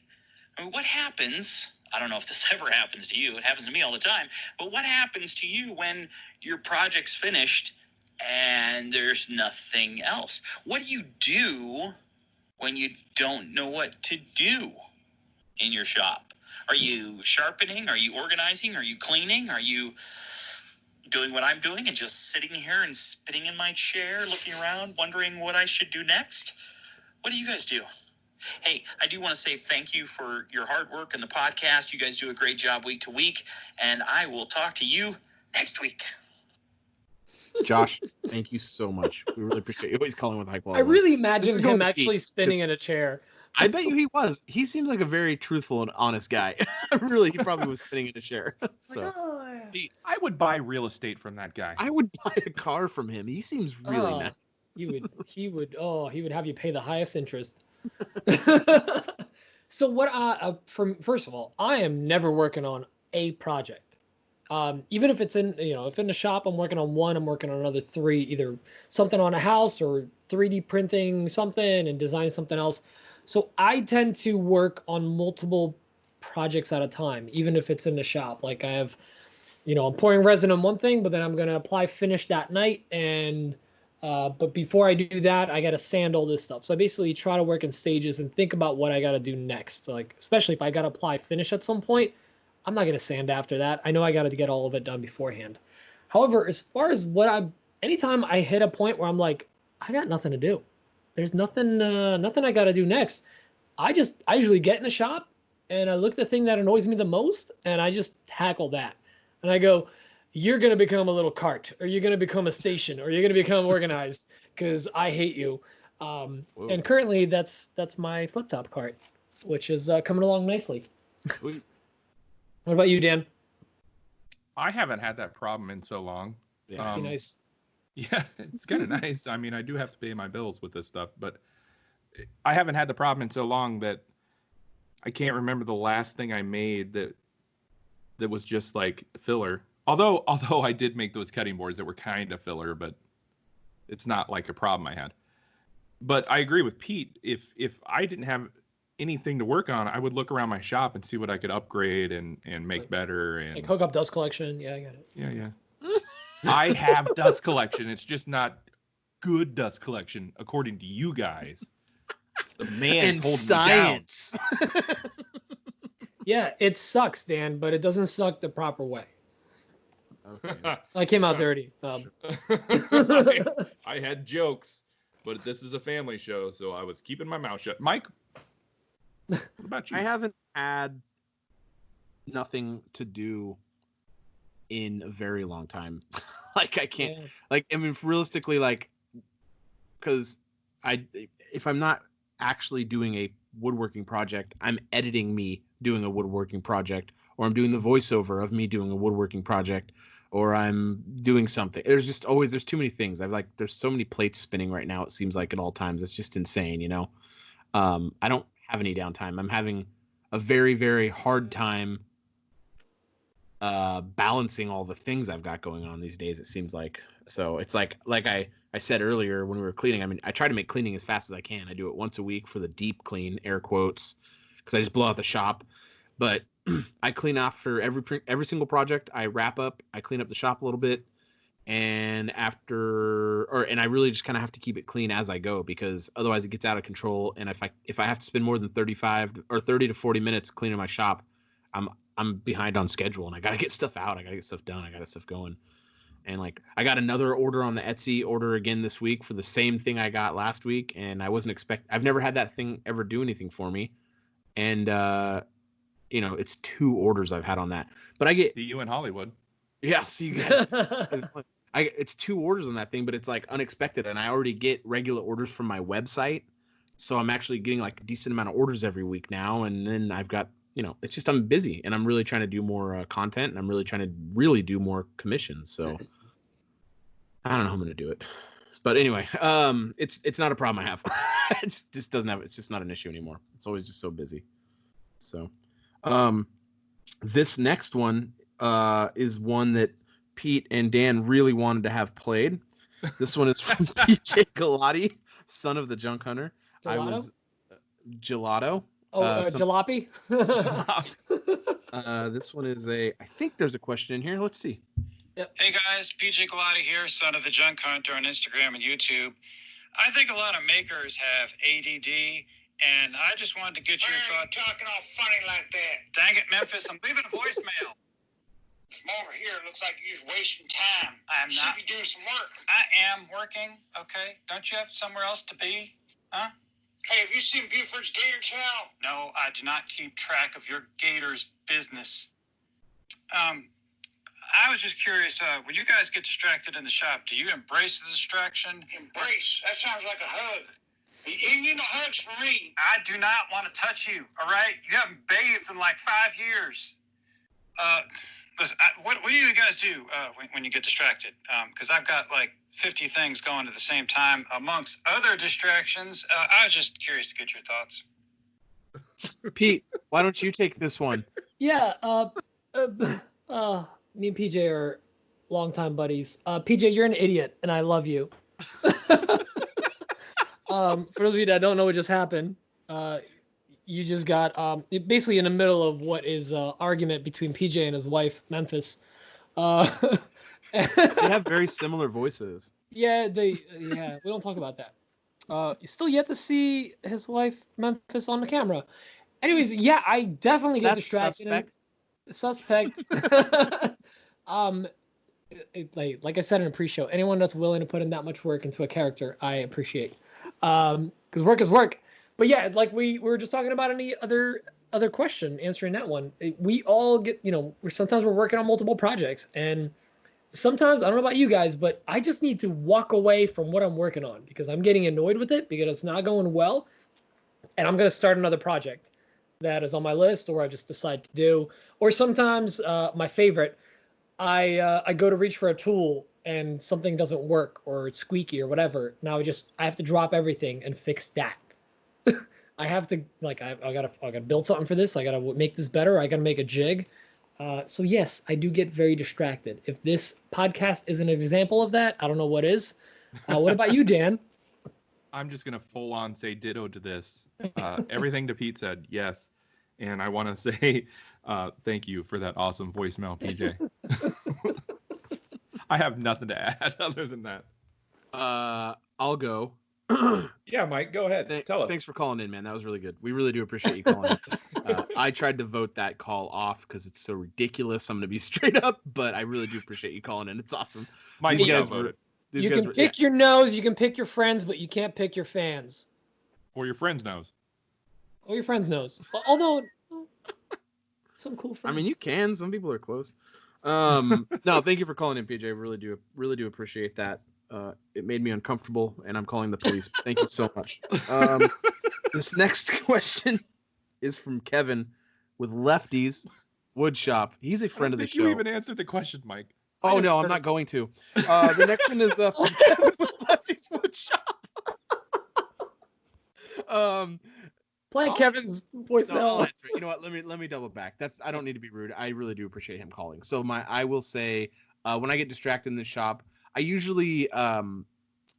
I mean, what happens? I don't know if this ever happens to you. It happens to me all the time. But what happens to you when your project's finished and there's nothing else? What do you do when you don't know what to do in your shop? Are you sharpening? Are you organizing? Are you cleaning? Are you doing what I'm doing and just sitting here and spinning in my chair, looking around, wondering what I should do next? What do you guys do? Hey, I do want to say thank you for your hard work and the podcast. You guys do a great job week to week, and I will talk to you next week. Josh, thank you so much. We really appreciate you always calling with high quality. I really imagine him actually spinning in a chair. I bet you he was. He seems like a very truthful and honest guy. Really, he probably was spinning in a chair. So. I would buy real estate from that guy. I would buy a car from him. He seems really nice. He would have you pay the highest interest. So what first of all, I am never working on a project. Even if it's if in the shop I'm working on one, I'm working on another three, either something on a house or 3D printing something and designing something else. So I tend to work on multiple projects at a time, even if it's in the shop. Like I have, I'm pouring resin on one thing, but then I'm gonna apply finish that night, and but before I do that, I gotta sand all this stuff. So I basically try to work in stages and think about what I gotta do next. Like especially if I gotta apply finish at some point, I'm not gonna sand after that. I know I gotta get all of it done beforehand. However, as far as anytime I hit a point where I'm like, I got nothing to do. There's nothing I gotta do next. I usually get in the shop and I look at the thing that annoys me the most and I just tackle that. And I go, you're going to become a little cart, or you're going to become a station, or you're going to become organized because I hate you. And currently that's my flip top cart, which is coming along nicely. What about you, Dan? I haven't had that problem in so long. Yeah, nice. Yeah, it's kind of nice. I mean, I do have to pay my bills with this stuff, but I haven't had the problem in so long that I can't remember the last thing I made that was just like filler. Although I did make those cutting boards that were kind of filler, but it's not like a problem I had. But I agree with Pete. If I didn't have anything to work on, I would look around my shop and see what I could upgrade and make better. And like hook up dust collection. Yeah, I got it. Yeah. I have dust collection. It's just not good dust collection, according to you guys. The man holding science. Me down. Yeah, it sucks, Dan, but it doesn't suck the proper way. Okay. I came out dirty. I had jokes, but this is a family show, so I was keeping my mouth shut. Mike, what about you? I haven't had nothing to do in a very long time. Like I can't, realistically, because if I'm not actually doing a woodworking project, I'm editing me doing a woodworking project, or I'm doing the voiceover of me doing a woodworking project, or I'm doing something. There's too many things. There's so many plates spinning right now. It seems like at all times. It's just insane, I don't have any downtime. I'm having a very, very hard time balancing all the things I've got going on these days. It seems like. So it's like I said earlier when we were cleaning. I try to make cleaning as fast as I can. I do it once a week for the deep clean, air quotes, because I just blow out the shop. But I clean off for every single project. I wrap up. I clean up the shop a little bit, and I really just kind of have to keep it clean as I go, because otherwise it gets out of control. And if I have to spend more than 30 to 40 minutes cleaning my shop, I'm behind on schedule, and I gotta get stuff out. I gotta get stuff done. I gotta get stuff going. And I got another order on the Etsy order again this week for the same thing I got last week, and I've never had that thing ever do anything for me, and it's 2 orders I've had on that. But I get see you in Hollywood. Yeah, see you guys. It's 2 orders on that thing, but it's unexpected, and I already get regular orders from my website, so I'm actually getting a decent amount of orders every week now. And then I've got it's just I'm busy, and I'm really trying to do more content, and I'm really trying to do more commissions. So I don't know how I'm gonna do it, but anyway, it's not a problem I have. It's just not an issue anymore. It's always just so busy. So this next one is one that Pete and Dan really wanted to have played. This one is from PJ Golati, son of the Junk Hunter. Gelato. Jalopy. This one is I think there's a question in here. Let's see. Yep. Hey guys, PJ Golati here, son of the Junk Hunter on Instagram and YouTube. I think a lot of makers have ADD, and I just wanted to get your thoughts. Why are you talking all funny like that? Dang it, Memphis, I'm leaving a voicemail. From over here, it looks like you're just wasting time. I'm you not. Should be doing some work. I am working, okay? Don't you have somewhere else to be? Huh? Hey, have you seen Buford's Gator Chow? No, I do not keep track of your Gator's business. I was just curious, when you guys get distracted in the shop, do you embrace the distraction? Embrace? That sounds like a hug. You ain't getting no hugs from me. I do not want to touch you, all right? You haven't bathed in 5 years. Listen, what do you guys do when you get distracted? Because I've got 50 things going at the same time, amongst other distractions. I was just curious to get your thoughts. Pete, why don't you take this one? Yeah. Me and PJ are longtime buddies. PJ, you're an idiot, and I love you. For those of you that don't know what just happened, you just got basically in the middle of what is argument between PJ and his wife, Memphis. They have very similar voices. Yeah, we don't talk about that. Still yet to see his wife, Memphis, on the camera. Anyways, yeah, I definitely get distracted. Suspect. Like I said in a pre-show, anyone that's willing to put in that much work into a character, I appreciate. Because work is work. But yeah, like we were just talking about any other question, answering that one. We all get, sometimes we're working on multiple projects, and sometimes, I don't know about you guys, but I just need to walk away from what I'm working on because I'm getting annoyed with it because it's not going well, and I'm going to start another project that is on my list or I just decide to do. Or sometimes, my favorite, I go to reach for a tool and something doesn't work or it's squeaky or whatever. Now I have to drop everything and fix that. I have to, I gotta build something for this. I gotta make this better. I gotta make a jig. So yes, I do get very distracted. If this podcast is an example of that, I don't know what is. What about you, Dan? I'm just gonna full on say ditto to this. Everything to Pete said, yes. And I want to say thank you for that awesome voicemail, PJ. I have nothing to add other than that. I'll go. Yeah, Mike, go ahead. Tell us. Thanks for calling in, man. That was really good. We really do appreciate you calling in. I tried to vote that call off because it's so ridiculous. I'm going to be straight up, but I really do appreciate you calling in. It's awesome. Mike, you guys voted. You can pick your nose, you can pick your friends, but you can't pick your fans. Or your friend's nose. Or your friend's nose. Although, some cool friends. I mean, you can. Some people are close. No, thank you for calling in, PJ. Really do appreciate that. It made me uncomfortable, and I'm calling the police. Thank you so much. This next question is from Kevin with Lefty's Woodshop. He's a friend of the show. You even answered the question, Mike. Oh, no, I'm not going to. The next one is from Kevin with Lefty's Woodshop. Play Kevin's voicemail. No, you know what? Let me double back. I don't need to be rude. I really do appreciate him calling. So I will say, when I get distracted in the shop, I usually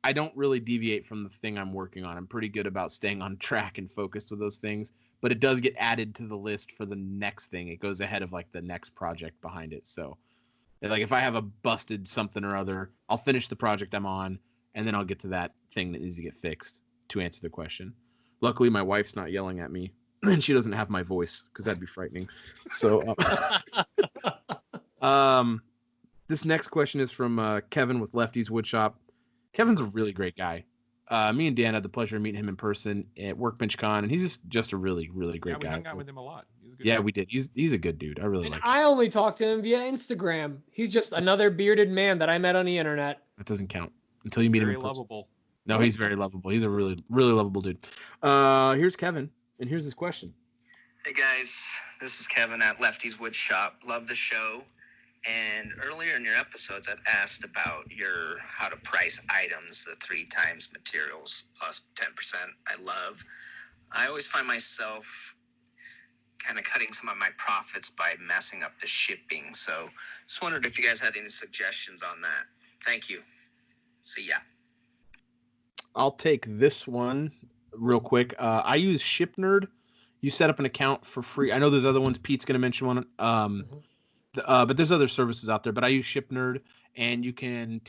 I don't really deviate from the thing I'm working on. I'm pretty good about staying on track and focused with those things, but it does get added to the list for the next thing. It goes ahead of like the next project behind it. So like if I have a busted something or other, I'll finish the project I'm on and then I'll get to that thing that needs to get fixed to answer the question. Luckily, my wife's not yelling at me and she doesn't have my voice because that'd be frightening. So this next question is from Kevin with Lefty's Woodshop. Kevin's a really great guy. Me and Dan had the pleasure of meeting him in person at Workbench Con, and he's just a really, really great guy. We hung out with him a lot. We did. He's a good dude. I really like him. I only talked to him via Instagram. He's just another bearded man that I met on the internet. That doesn't count until you meet him in person. Very lovable. No, he's very lovable. He's a really, really lovable dude. Here's Kevin, and here's his question. Hey guys, this is Kevin at Lefty's Woodshop. Love the show. And earlier in your episodes, I've asked about how to price items, the 3 times materials plus 10% I love. I always find myself kind of cutting some of my profits by messing up the shipping. So just wondered if you guys had any suggestions on that. Thank you. See ya. I'll take this one real quick. I use ShipNerd. You set up an account for free. I know there's other ones. Pete's going to mention one. But there's other services out there. But I use ShipNerd, and you can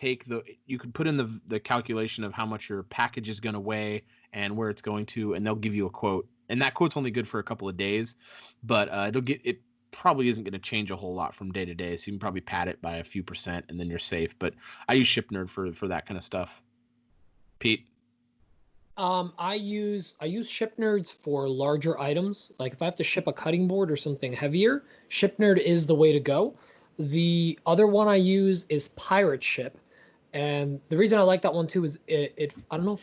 put in the calculation of how much your package is going to weigh and where it's going to, and they'll give you a quote. And that quote's only good for a couple of days, but it probably isn't going to change a whole lot from day to day. So you can probably pad it by a few %, and then you're safe. But I use ShipNerd for that kind of stuff. Pete. I use ShipNerds for larger items. Like if I have to ship a cutting board or something heavier, ShipNerd is the way to go. The other one I use is Pirate Ship, and the reason I like that one too is I don't know if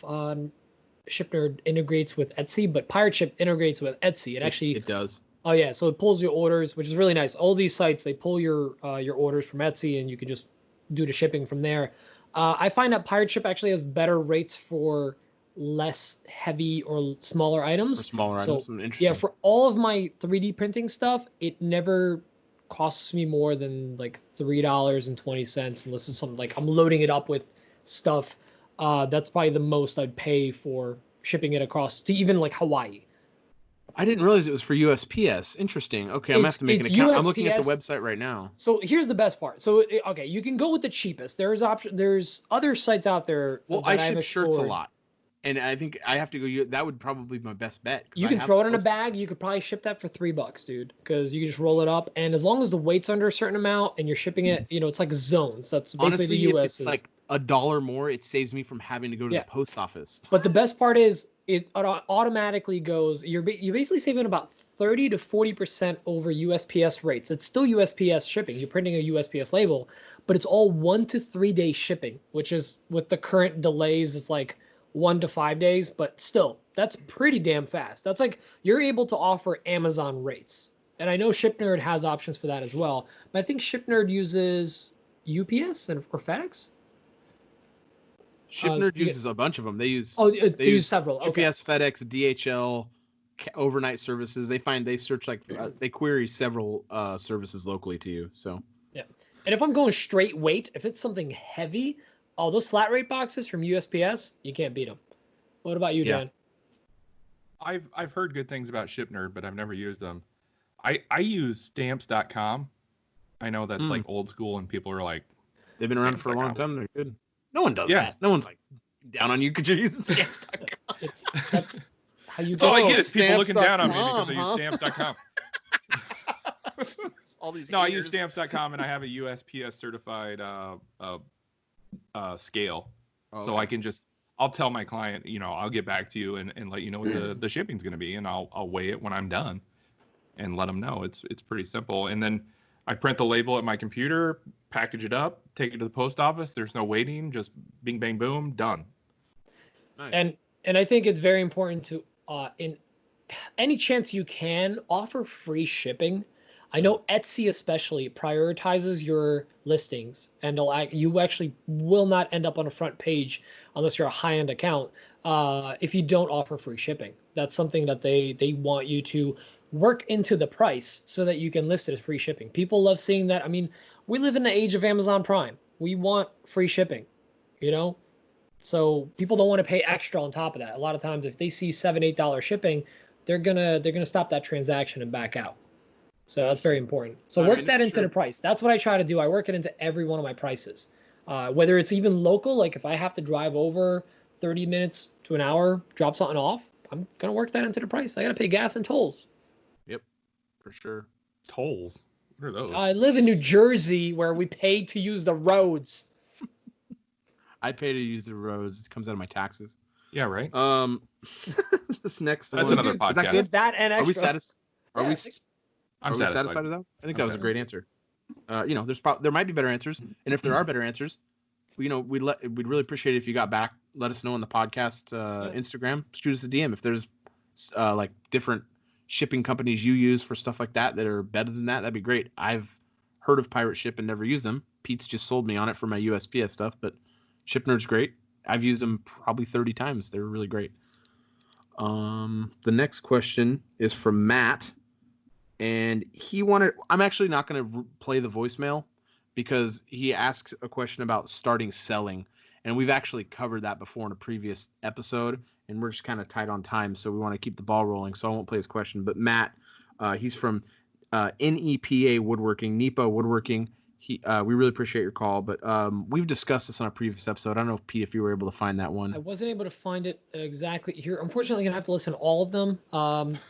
ShipNerd integrates with Etsy, but Pirate Ship integrates with Etsy. It does. Oh yeah, so it pulls your orders, which is really nice. All these sites, they pull your orders from Etsy, and you can just do the shipping from there. I find that Pirate Ship actually has better rates for less heavy or smaller items. For smaller So, items. Interesting. yeah, for all of my 3D printing stuff, it never costs me more than like $3.20 unless it's something like I'm loading it up with stuff. That's probably the most I'd pay for shipping it across to even like Hawaii. I didn't realize it was for USPS. Interesting. Okay, I'm gonna have to make an account. I'm looking at the website right now. So here's the best part. So okay, you can go with the cheapest. There's other sites out there. Well, I ship shirts a lot, and I think I have to go. That would probably be my best bet. You can throw it in a bag. You could probably ship that for $3, dude, because you can just roll it up, and as long as the weight's under a certain amount and you're shipping it, it's like zones. That's basically honestly, the US. It's like $1 more. It saves me from having to go to the post office. But the best part is it automatically goes. You're basically saving about 30 to 40% over USPS rates. It's still USPS shipping. You're printing a USPS label, but it's all 1 to 3 day shipping, which is with the current delays, it's like 1 to 5 days. But still, that's pretty damn fast. That's like you're able to offer Amazon rates. And I know ShipNerd has options for that as well. But I think ShipNerd uses UPS or FedEx. ShipNerd uses a bunch of them. They use they use several. UPS, FedEx, DHL, overnight services. They search they query several services locally to you. So yeah. And if I'm going straight weight, if it's something heavy, those flat rate boxes from USPS, you can't beat them. What about you, Dan? I've heard good things about ShipNerd, but I've never used them. I use stamps.com. I know that's like old school, and people are like, they've been around for a long time. They're good. No one does that. No one's like down on you because you're using stamps.com. That's how you. That's all I get is people looking down on me because I use stamps.com. All these. No, I use stamps.com, and I have a USPS certified scale, so I can I'll tell my client, I'll get back to you and let you know what the shipping's going to be, and I'll weigh it when I'm done, and let them know. It's pretty simple, and then I print the label at my computer, package it up, take it to the post office. There's no waiting, just bing, bang, boom, done. Nice. And I think it's very important to, in any chance you can, offer free shipping. I know Etsy especially prioritizes your listings, and you actually will not end up on a front page unless you're a high-end account if you don't offer free shipping. That's something that they want you to work into the price so that you can list it as free shipping. People love seeing that. I mean, we live in the age of Amazon Prime. We want free shipping, So people don't want to pay extra on top of that. A lot of times, if they see $7-8 shipping, they're gonna stop that transaction and back out. So that's very important. So work that into the price. That's what I try to do. I work it into every one of my prices, whether it's even local. Like if I have to drive over 30 minutes to an hour, drop something off, I'm gonna work that into the price. I gotta pay gas and tolls. For sure. Tolls? What are those? I live in New Jersey where we pay to use the roads. I pay to use the roads. It comes out of my taxes. Yeah, right. This next That's one. another podcast. Is that good? That and extra. Are we satisfied? I'm satisfied with that? I think that was a great answer. There might be better answers, and if there are better answers, we'd really appreciate it if you got back. Let us know on the podcast Instagram. Shoot us a DM if there's different shipping companies you use for stuff like that are better than that. That'd be great. I've heard of Pirate Ship and never used them. Pete's just sold me on it for my USPS stuff, but ShipNerd's great. I've used them probably 30 times. They're really great. The next question is from Matt, and I'm actually not going to play the voicemail because he asks a question about starting selling, and we've actually covered that before in a previous episode, and we're just kind of tight on time, so we want to keep the ball rolling, so I won't play his question. But Matt, he's from NEPA Woodworking, NEPA Woodworking. We really appreciate your call, but we've discussed this on a previous episode. I don't know, Pete, if you were able to find that one. I wasn't able to find it exactly here. Unfortunately, I'm going to have to listen to all of them.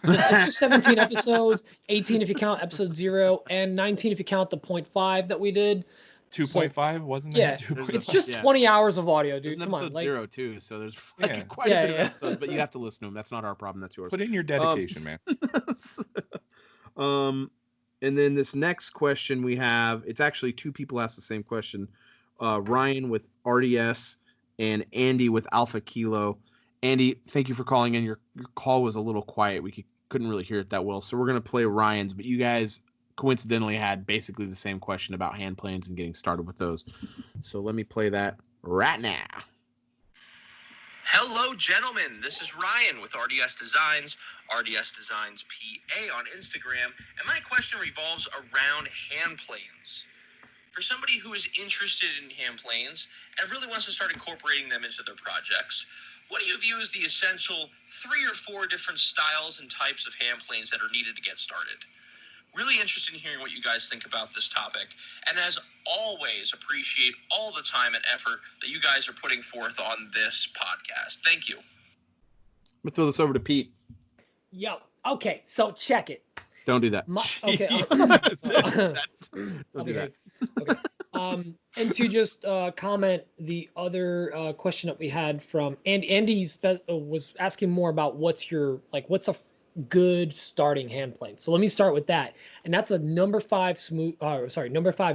It's just 17 episodes, 18 if you count episode 0, and 19 if you count the 0.5 that we did. 2.5 wasn't there? Yeah, it's just 20 hours of audio, dude. There's Come on, episode 0 too, so there's quite a bit of episodes, but you have to listen to them. That's not our problem. That's yours. Put in your dedication, man. And then this next question we have, it's actually two people asked the same question. Ryan with RDS and Andy with Alpha Kilo. Andy, thank you for calling in. Your call was a little quiet. We couldn't really hear it that well, so we're going to play Ryan's, but you guys coincidentally had basically the same question about hand planes and getting started with those. So let me play that right now. Hello, gentlemen. This is Ryan with RDS Designs, RDS Designs PA on Instagram, and my question revolves around hand planes. For somebody who is interested in hand planes and really wants to start incorporating them into their projects, what do you view as the essential 3 or 4 different styles and types of hand planes that are needed to get started? Really interested in hearing what you guys think about this topic. And as always, appreciate all the time and effort that you guys are putting forth on this podcast. Thank you. I'm going to throw this over to Pete. Yo, okay, so check it. Don't do that. Okay. Don't do that. Okay. And to just comment the other question that we had from Andy's was asking more about what's a good starting hand plane. So let me start with that, and that's a number 5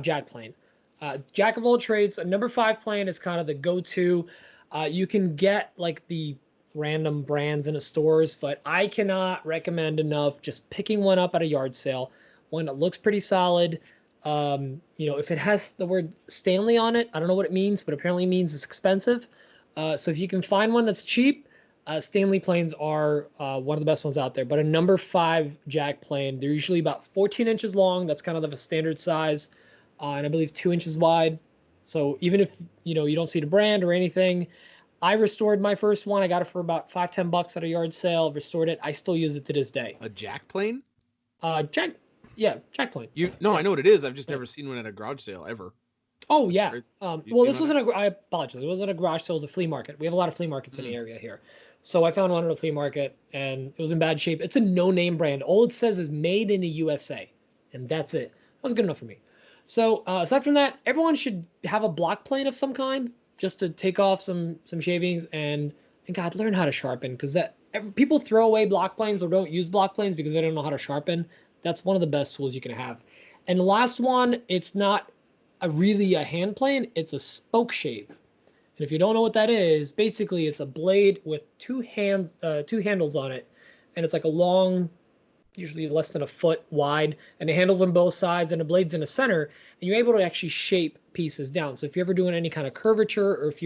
jack plane. Jack of all trades, a number 5 plane is kind of the go-to. You can get like the random brands in the stores, but I cannot recommend enough just picking one up at a yard sale, one that looks pretty solid. If it has the word Stanley on it, I don't know what it means, but apparently it means it's expensive. So if you can find one that's cheap, Stanley planes are one of the best ones out there. But a number 5 jack plane, they're usually about 14 inches long. That's kind of the standard size, and I believe 2 inches wide. So even if you don't see the brand or anything, I restored my first one. I got it for about $5-10 at a yard sale. Restored it. I still use it to this day. A jack plane? Jack plane. I know what it is. I've just never seen one at a garage sale ever. Oh yeah. This wasn't I apologize. It wasn't a garage sale. It was a flea market. We have a lot of flea markets in the area here. So I found one at a flea market, and it was in bad shape. It's a no-name brand. All it says is made in the USA, and that's it. That was good enough for me. So aside from that, everyone should have a block plane of some kind, just to take off some shavings and God, learn how to sharpen, because people throw away block planes or don't use block planes because they don't know how to sharpen. That's one of the best tools you can have. And the last one, it's not really a hand plane, it's a spoke shave. And if you don't know what that is, basically it's a blade with 2 handles on it, and it's like a long, usually less than a foot wide, and the handles on both sides and the blades in the center, and you're able to actually shape pieces down. So if you're ever doing any kind of curvature, or if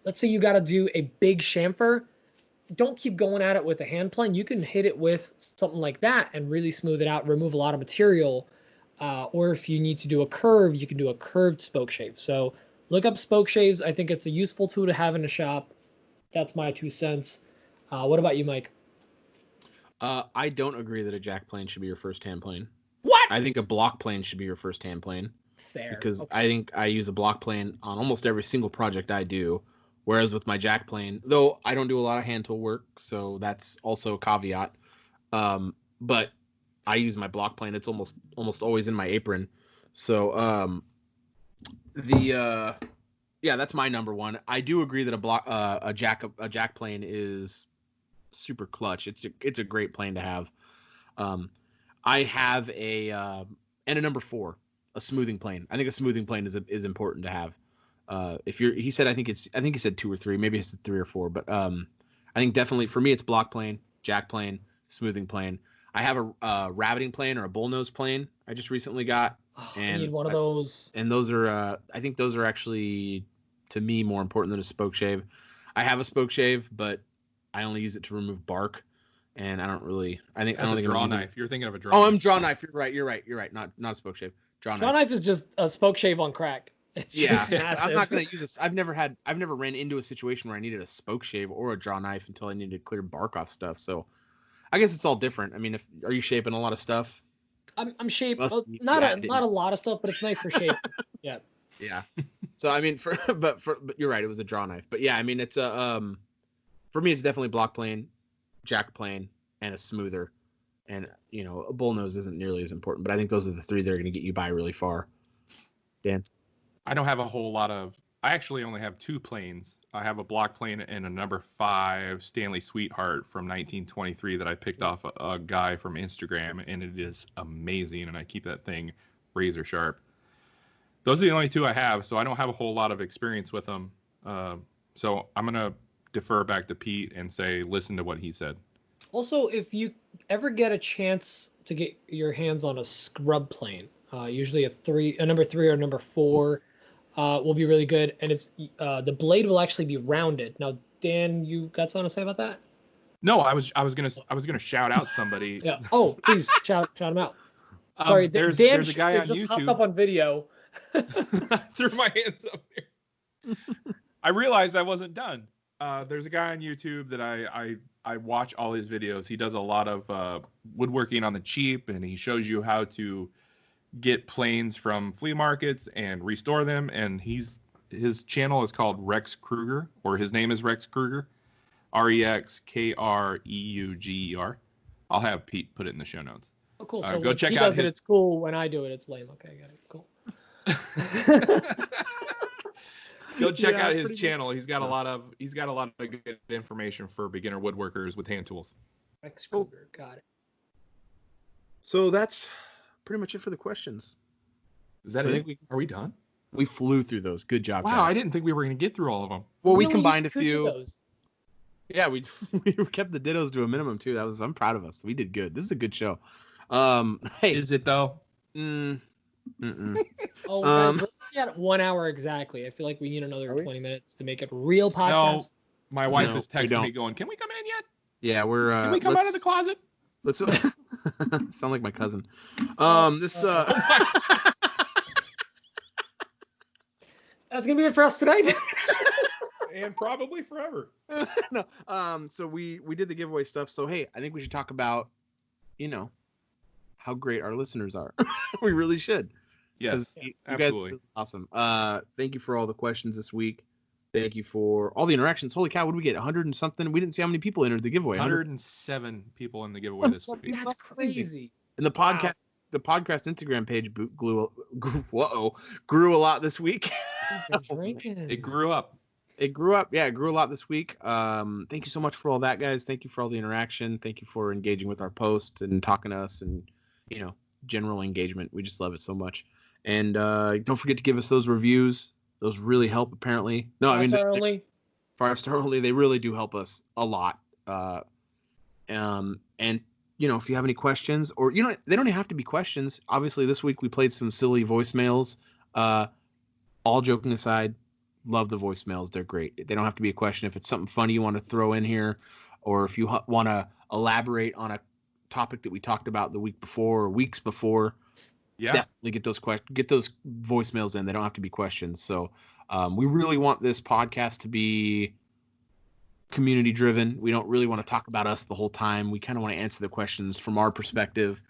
let's say you got to do a big chamfer, don't keep going at it with a hand plane. You can hit it with something like that and really smooth it out, remove a lot of material. Or if you need to do a curve, you can do a curved spoke shave. So look up spoke shaves. I think it's a useful tool to have in the shop. That's my 2 cents. What about you, Mike? I don't agree that a jack plane should be your first hand plane. What? I think a block plane should be your first hand plane. Fair. Because I think I use a block plane on almost every single project I do. Whereas with my jack plane, though I don't do a lot of hand tool work, so that's also a caveat. But I use my block plane. It's almost always in my apron. So that's my number 1. I do agree that a jack plane is super clutch. It's a great plane to have. I have a number 4, a smoothing plane. I think a smoothing plane is important to have. He said, I think he said 2 or 3, maybe he said 3 or 4, but I think definitely for me it's block plane, jack plane, smoothing plane. I have a rabbiting plane or a bullnose plane I just recently got. I need one of those. And those are I think those are actually to me more important than a spoke shave. I have a spoke shave, but I only use it to remove bark, and I don't think a draw knife. You're thinking of a draw. Oh, knife. I'm draw knife. You're right. Not a spoke shave. Draw knife is just a spoke shave on crack. It's just massive. I'm not going to use this. I've never ran into a situation where I needed a spoke shave or a draw knife until I needed to clear bark off stuff. So I guess it's all different. I mean, are you shaping a lot of stuff? I'm shaping not a lot of stuff, but it's nice for shape. Yeah. Yeah. So I mean, but you're right. It was a draw knife. But yeah, I mean, it's for me, it's definitely block plane, jack plane, and a smoother. And a bullnose isn't nearly as important. But I think those are the 3 that are going to get you by really far. Dan. I don't have a whole lot of. I actually only have 2 planes. I have a block plane and a number 5 Stanley Sweetheart from 1923 that I picked off a guy from Instagram, and it is amazing, and I keep that thing razor sharp. Those are the only 2 I have, so I don't have a whole lot of experience with them. So I'm going to defer back to Pete and say, listen to what he said. Also, if you ever get a chance to get your hands on a scrub plane, usually a number 3 or number 4, will be really good, and it's the blade will actually be rounded. Now, Dan, you got something to say about that? No, I was gonna shout out somebody. Yeah. Oh, please shout him out. Sorry, Dan. There's a guy on just YouTube. hopped up on video. I threw my hands up there. I realized I wasn't done. There's a guy on YouTube that I watch all his videos. He does a lot of woodworking on the cheap, and he shows you how to get planes from flea markets and restore them. And his channel is called Rex Kruger, or his name is Rex Kruger, REXKREUGER. I'll have Pete put it in the show notes. Oh, cool. So go check he out does it, it's cool. When I do it, it's lame. Okay, got it. Cool. Go check out his channel. He's got a lot of good information for beginner woodworkers with hand tools. Rex Kruger, got it. So that's pretty much it for the questions. Is that it? Are we done? We flew through those. Good job, Wow, guys. I didn't think we were going to get through all of them. Well, we combined a few. Those. Yeah, we kept the dittos to a minimum too. I'm proud of us. We did good. This is a good show. Hey, is it though? Oh, guys, we're at 1 hour exactly. I feel like we need another 20 minutes to make it a real podcast. No, my wife is texting me going, "Can we come in yet?" Yeah, Can we come out of the closet? Let's sound like my cousin. That's gonna be it for us tonight. And probably forever. No. So we did the giveaway stuff. So hey, I think we should talk about, how great our listeners are. We really should. Yes, you absolutely. Guys are really awesome. Thank you for all the questions this week. Thank you for all the interactions. Holy cow, what did we get? 100 and something? We didn't see how many people entered the giveaway. 107 people in the giveaway this week. That's crazy. And the podcast Instagram page grew a lot this week. It grew up. It grew up. Yeah, it grew a lot this week. Thank you so much for all that, guys. Thank you for all the interaction. Thank you for engaging with our posts and talking to us and, general engagement. We just love it so much. And don't forget to give us those reviews. Those really help, apparently. No, 5-star only. 5-star only. They really do help us a lot. And, if you have any questions or, they don't even have to be questions. Obviously, this week we played some silly voicemails. All joking aside, love the voicemails. They're great. They don't have to be a question. If it's something funny you want to throw in here, or if you want to elaborate on a topic that we talked about the week before or weeks before, definitely get those voicemails in. They don't have to be questions. So we really want this podcast to be community driven. We don't really want to talk about us the whole time. We kind of want to answer the questions from our perspective.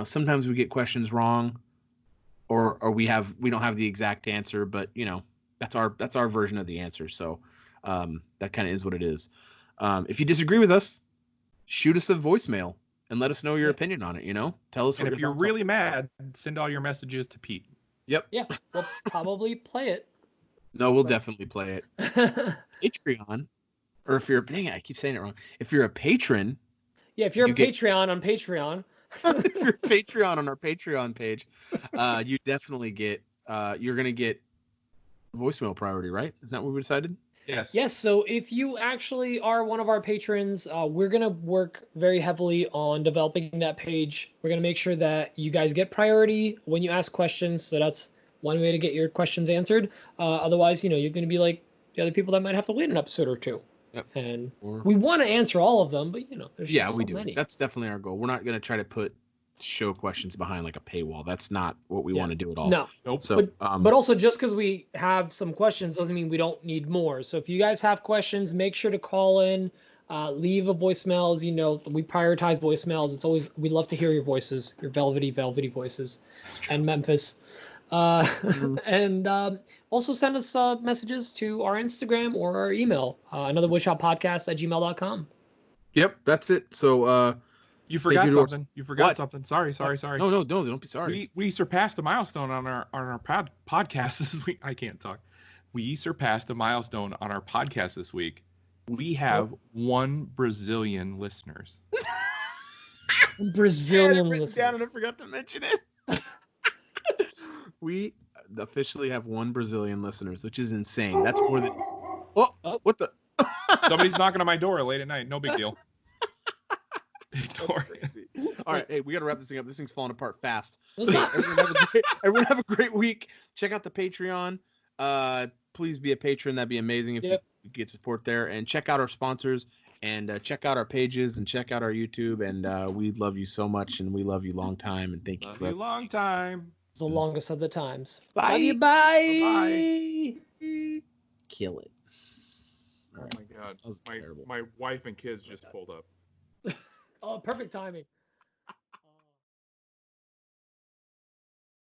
Sometimes we get questions wrong, or we don't have the exact answer, but that's our version of the answer. So that kind of is what it is. If you disagree with us, shoot us a voicemail and let us know your opinion on it. Tell us. And if you're really mad, send all your messages to Pete. Yep. Yeah, we'll probably play it. No, we'll definitely play it. Patreon, or if you're I keep saying it wrong. If you're a patron. Yeah, if you're a Patreon on Patreon. If you're a Patreon on our Patreon page, you definitely get. You're gonna get voicemail priority, right? Is that what we decided? Yes. So if you actually are one of our patrons, we're going to work very heavily on developing that page. We're going to make sure that you guys get priority when you ask questions. So that's one way to get your questions answered. Otherwise, you're going to be like the other people that might have to wait an episode or two. Yep. And we want to answer all of them, but there's just we so do. many. That's definitely our goal. We're not going to try to put show questions behind like a paywall. That's not what we want to do at all. No. Nope. So, but also just because we have some questions doesn't mean we don't need more. So if you guys have questions, make sure to call in, leave a voicemails. We prioritize voicemails. We love to hear your voices, your velvety voices, and Memphis. And also send us messages to our Instagram or our email, anotherwoodshoppodcast@gmail.com. Yep, that's it. So you forgot something. You forgot something. Sorry. No, don't be sorry. We surpassed a milestone on our podcast this week. I can't talk. We surpassed a milestone on our podcast this week. We have 1 Brazilian listeners. Brazilian listeners. Down and I forgot to mention it. We officially have 1 Brazilian listeners, which is insane. That's more than. Oh, what the? Somebody's knocking on my door late at night. No big deal. All right, hey, we got to wrap this thing up. This thing's falling apart fast. Everyone have a great week. Check out the Patreon. please be a patron. That'd be amazing if you get support there. And check out our sponsors and check out our pages and check out our YouTube. And we love you so much, and we love you long time. And thank you for long time. The longest of the times. Bye. Love you. Bye. Bye. Kill it. Oh my God. My wife and kids just pulled up. Oh, perfect timing.